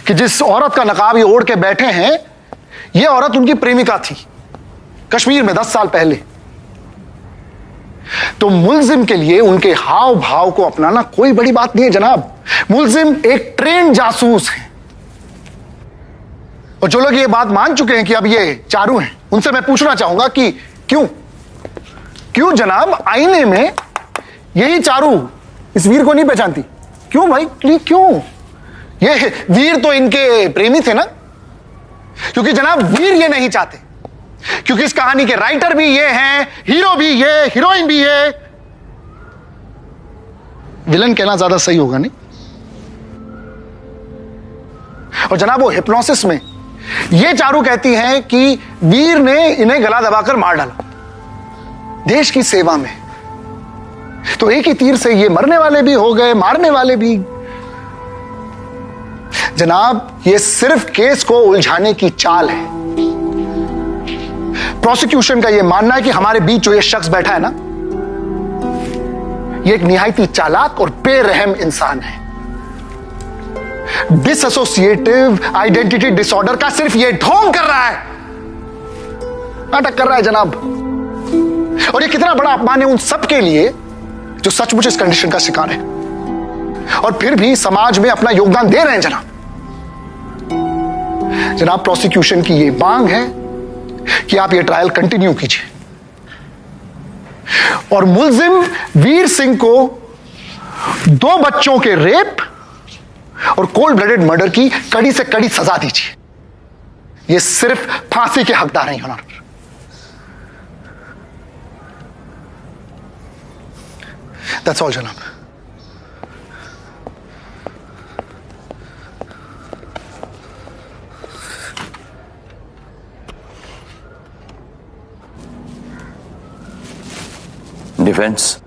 कि जिस औरत का नकाब ये ओढ़ के बैठे हैं, ये औरत उनकी प्रेमिका थी कश्मीर में 10 साल पहले। तो मुलजिम के लिए उनके हाव भाव को अपनाना कोई बड़ी बात नहीं है जनाब। मुलजिम एक ट्रेंड जासूस है। और जो लोग ये बात मान चुके हैं कि अब ये चारू हैं, उनसे मैं पूछना चाहूंगा कि क्यों जनाब आईने में यही चारू इस वीर को नहीं पहचानती? क्यों भाई, क्यों? ये वीर तो इनके प्रेमी थे ना। क्योंकि जनाब वीर ये नहीं चाहते, क्योंकि इस कहानी के राइटर भी ये हैं, हीरो भी ये, हीरोइन भी ये। विलन कहना ज्यादा सही होगा नहीं। और जनाब वो हिप्नोसिस में ये चारू कहती हैं कि वीर ने इन्हें गला दबाकर मार डाला देश की सेवा में। तो एक ही तीर से ये मरने वाले भी हो गए, मारने वाले भी। जनाब ये सिर्फ केस को उलझाने की चाल है। प्रोसिक्यूशन का ये मानना है कि हमारे बीच जो ये शख्स बैठा है ना, ये एक निहायती चालाक और बेरहम इंसान है। डिसएसोसिएटिव आइडेंटिटी डिसऑर्डर का सिर्फ ये ढोंग कर रहा है, नाटक कर रहा है जनाब। और ये कितना बड़ा अपमान है उन सब के लिए जो सचमुच इस कंडीशन का शिकार है और फिर भी समाज में अपना योगदान दे रहे हैं जनाब। जनाब प्रोसिक्यूशन की ये मांग है कि आप ये ट्रायल कंटिन्यू कीजिए और मुलजिम वीर सिंह को 2 बच्चों के रेप और कोल्ड ब्लडेड मर्डर की कड़ी से कड़ी सजा दीजिए। ये सिर्फ फांसी के हकदार हैं ऑनर। दैट्स ऑल जनाब। डिफेंस,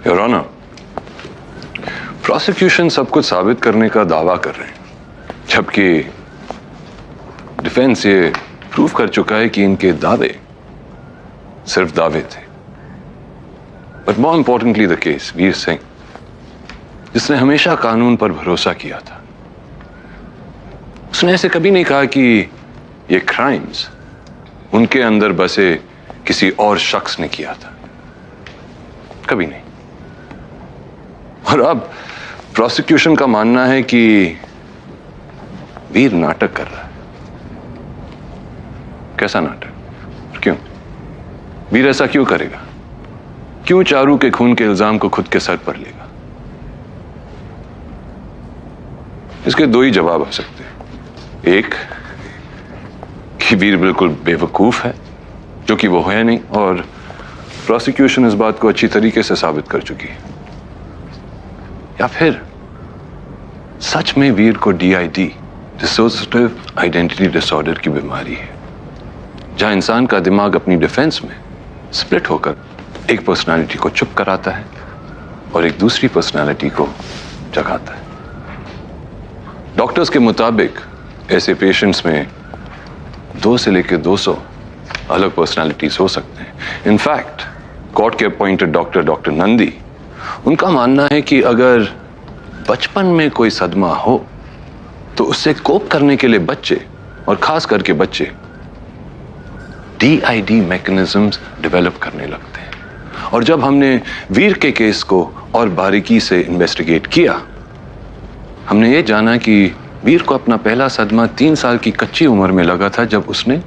योर ऑनर, प्रोसिक्यूशन सब कुछ साबित करने का दावा कर रहे हैं, जबकि डिफेंस ये प्रूव कर चुका है कि इनके दावे सिर्फ दावे थे। But more importantly the case Veer Singh, जिसने हमेशा कानून पर भरोसा किया था, उसने ऐसे कभी नहीं कहा कि ये क्राइम्स उनके अंदर बसे किसी और शख्स ने किया था, कभी नहीं। और अब प्रोसिक्यूशन का मानना है कि वीर नाटक कर रहा है। कैसा नाटक? क्यों? वीर ऐसा क्यों करेगा? क्यों चारू के खून के इल्जाम को खुद के सर पर लेगा? इसके 2 ही जवाब हो सकते हैं। एक कि वीर बिल्कुल बेवकूफ है, जो कि वो है नहीं, और प्रोसिक्यूशन इस बात को अच्छी तरीके से साबित कर चुकी है। या फिर सच में वीर को DID, डिसोसिएटिव आइडेंटिटी डिसऑर्डर की बीमारी है, जहां इंसान का दिमाग अपनी डिफेंस में स्प्लिट होकर एक पर्सनालिटी को चुप कराता है और एक दूसरी पर्सनालिटी को जगाता है। डॉक्टर्स के मुताबिक ऐसे पेशेंट्स में 2 से लेकर 200 अलग पर्सनालिटीज हो सकते हैं। इनफैक्ट कोर्ट के अपॉइंटेड डॉक्टर नंदी, उनका मानना है कि अगर बचपन में कोई सदमा हो तो उससे कोप करने के लिए बच्चे, और खास करके बच्चे, DID मैकेनिज्म्स डेवलप करने लगते हैं। और जब हमने वीर के केस को और बारीकी से इन्वेस्टिगेट किया, हमने ये जाना कि वीर को अपना पहला सदमा 3 साल की कच्ची उम्र में लगा था जब उसने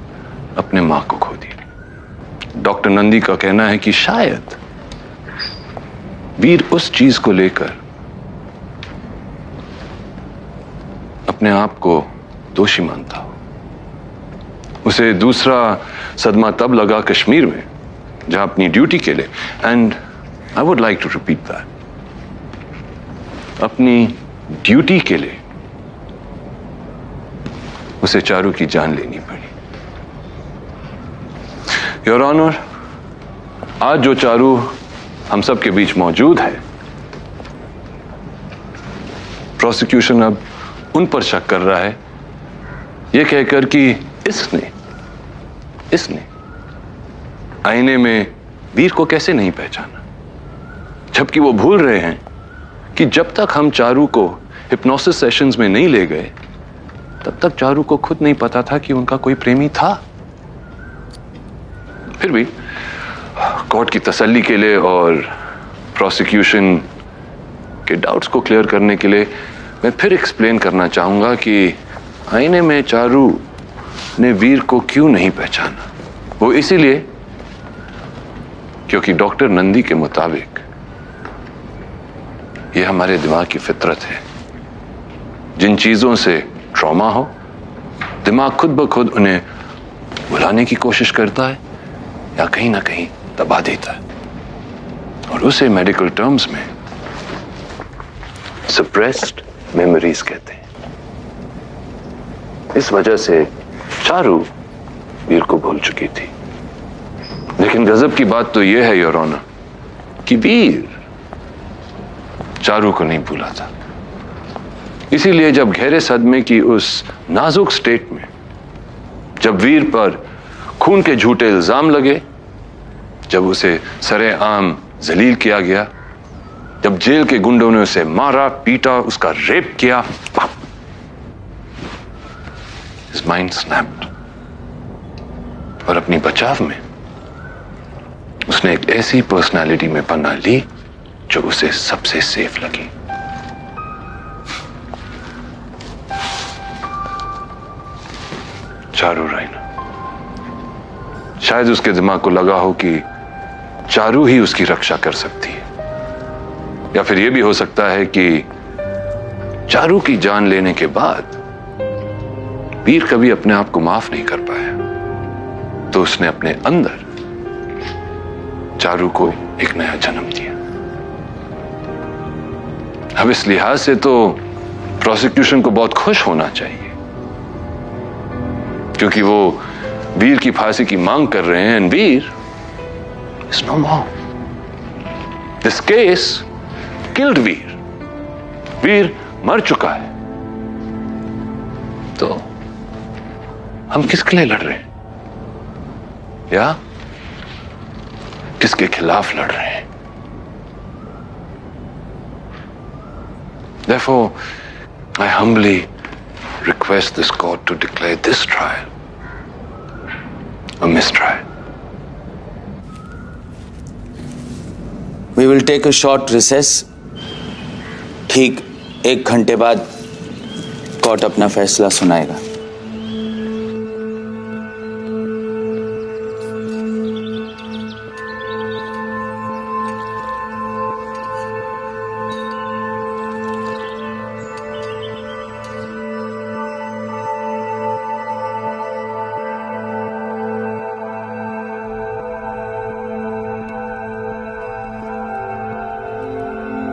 अपने मां को खो दी। डॉक्टर नंदी का कहना है कि शायद वीर उस चीज को लेकर अपने आप को दोषी मानता हो। उसे दूसरा सदमा तब लगा कश्मीर में, जहां अपनी ड्यूटी के लिए, and I would like to repeat that, अपनी ड्यूटी के लिए उसे चारू की जान लेनी पड़ी। योर ऑनर, आज जो चारू हम सब के बीच मौजूद है, प्रोसिक्यूशन अब उन पर शक कर रहा है, यह कहकर कि इसने आईने में वीर को कैसे नहीं पहचाना, जबकि वो भूल रहे हैं कि जब तक हम चारू को हिप्नोसिस सेशंस में नहीं ले गए, तब तक चारू को खुद नहीं पता था कि उनका कोई प्रेमी था। फिर भी कोर्ट की तसल्ली के लिए और प्रोसिक्यूशन के डाउट्स को क्लियर करने के लिए मैं फिर एक्सप्लेन करना चाहूंगा कि आईने में चारू ने वीर को क्यों नहीं पहचाना। वो इसीलिए क्योंकि डॉक्टर नंदी के मुताबिक यह हमारे दिमाग की फितरत है। जिन चीजों से ट्रॉमा हो, दिमाग खुद ब खुद उन्हें भुलाने की कोशिश करता है या कहीं ना कहीं दबा देता है, और उसे मेडिकल टर्म्स में सप्रेस्ड मेमोरीज कहते हैं। इस वजह से चारू वीर को भूल चुकी थी। लेकिन गजब की बात तो यह है योर ऑनर कि वीर चारू को नहीं भूला था। इसीलिए जब गहरे सदमे की उस नाजुक स्टेट में, जब वीर पर खून के झूठे इल्जाम लगे, जब उसे सरेआम जलील किया गया, जब जेल के गुंडों ने उसे मारा, पीटा, उसका रेप किया, his mind snapped। और अपनी बचाव में उसने एक ऐसी पर्सनालिटी में पनाह ली जो उसे सबसे सेफ लगी। चारू रायना। शायद उसके दिमाग को लगा हो कि चारू ही उसकी रक्षा कर सकती है, या फिर यह भी हो सकता है कि चारू की जान लेने के बाद वीर कभी अपने आप को माफ नहीं कर पाया, तो उसने अपने अंदर चारू को एक नया जन्म दिया। अब इस लिहाज से तो प्रोसिक्यूशन को बहुत खुश होना चाहिए, क्योंकि वो वीर की फांसी की मांग कर रहे हैं, and Veer is no more. This case killed Veer. Veer मर चुका है, तो हम किसके लिए लड़ रहे हैं, या किसके खिलाफ लड़ रहे हैं? Therefore, I humbly request this court to declare this trial a mistrial. We will take a short recess. ठीक 1 घंटे बाद कोर्ट अपना फैसला सुनाएगा।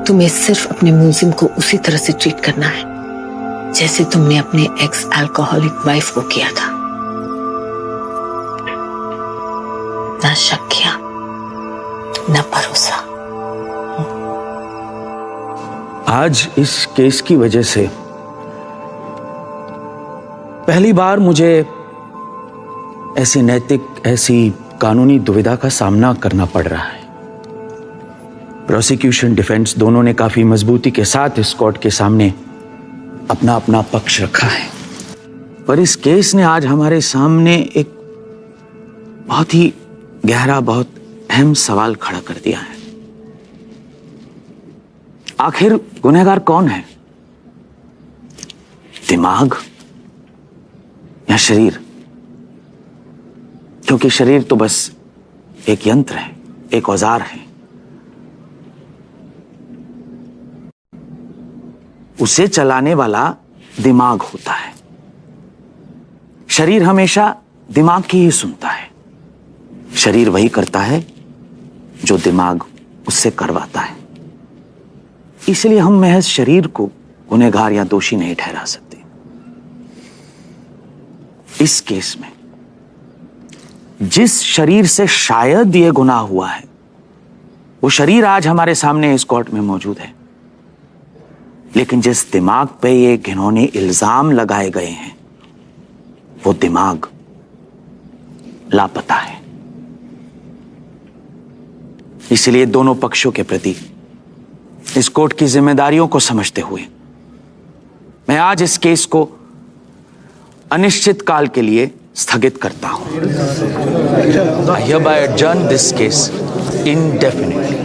तुम्हें सिर्फ अपने मुलजिम को उसी तरह से ट्रीट करना है जैसे तुमने अपने एक्स अल्कोहलिक वाइफ को किया था। ना शक किया, ना भरोसा। आज इस केस की वजह से पहली बार मुझे ऐसी नैतिक, ऐसी कानूनी दुविधा का सामना करना पड़ रहा है। प्रोसिक्यूशन, डिफेंस दोनों ने काफी मजबूती के साथ इस कोर्ट के सामने अपना अपना पक्ष रखा है, पर इस केस ने आज हमारे सामने एक बहुत ही गहरा, बहुत अहम सवाल खड़ा कर दिया है। आखिर गुनहगार कौन है? दिमाग या शरीर? क्योंकि शरीर तो बस एक यंत्र है, एक औजार है। उसे चलाने वाला दिमाग होता है। शरीर हमेशा दिमाग की ही सुनता है। शरीर वही करता है जो दिमाग उससे करवाता है। इसलिए हम महज शरीर को गुनहगार या दोषी नहीं ठहरा सकते। इस केस में जिस शरीर से शायद ये गुनाह हुआ है, वो शरीर आज हमारे सामने इस कोर्ट में मौजूद है। लेकिन जिस दिमाग पे ये घिनौने इल्जाम लगाए गए हैं, वो दिमाग लापता है। इसलिए दोनों पक्षों के प्रति इस कोर्ट की जिम्मेदारियों को समझते हुए मैं आज इस केस को अनिश्चित काल के लिए स्थगित करता हूं। I hereby adjourn this case indefinitely.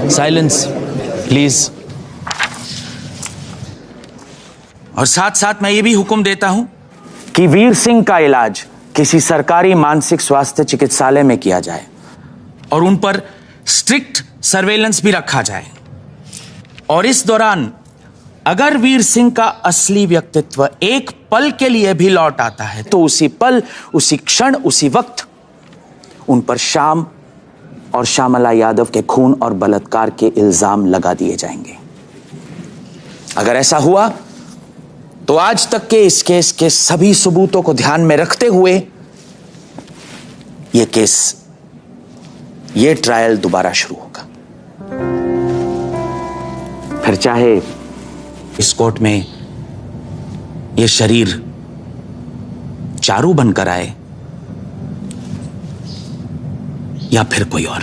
Silence, please. और साथ साथ मैं ये भी हुक्म देता हूं कि वीर सिंह का इलाज किसी सरकारी मानसिक स्वास्थ्य चिकित्सालय में किया जाए और उन पर स्ट्रिक्ट सर्वेलेंस भी रखा जाए। और इस दौरान अगर वीर सिंह का असली व्यक्तित्व एक पल के लिए भी लौट आता है तो उसी पल, उसी क्षण, उसी वक्त उन पर श्याम और श्यामला यादव के खून और बलात्कार के इल्जाम लगा दिए जाएंगे। अगर ऐसा हुआ तो आज तक के इस केस के सभी सबूतों को ध्यान में रखते हुए ये ट्रायल दोबारा शुरू होगा। फिर चाहे इस कोर्ट में ये शरीर चारू बनकर आए या फिर कोई और।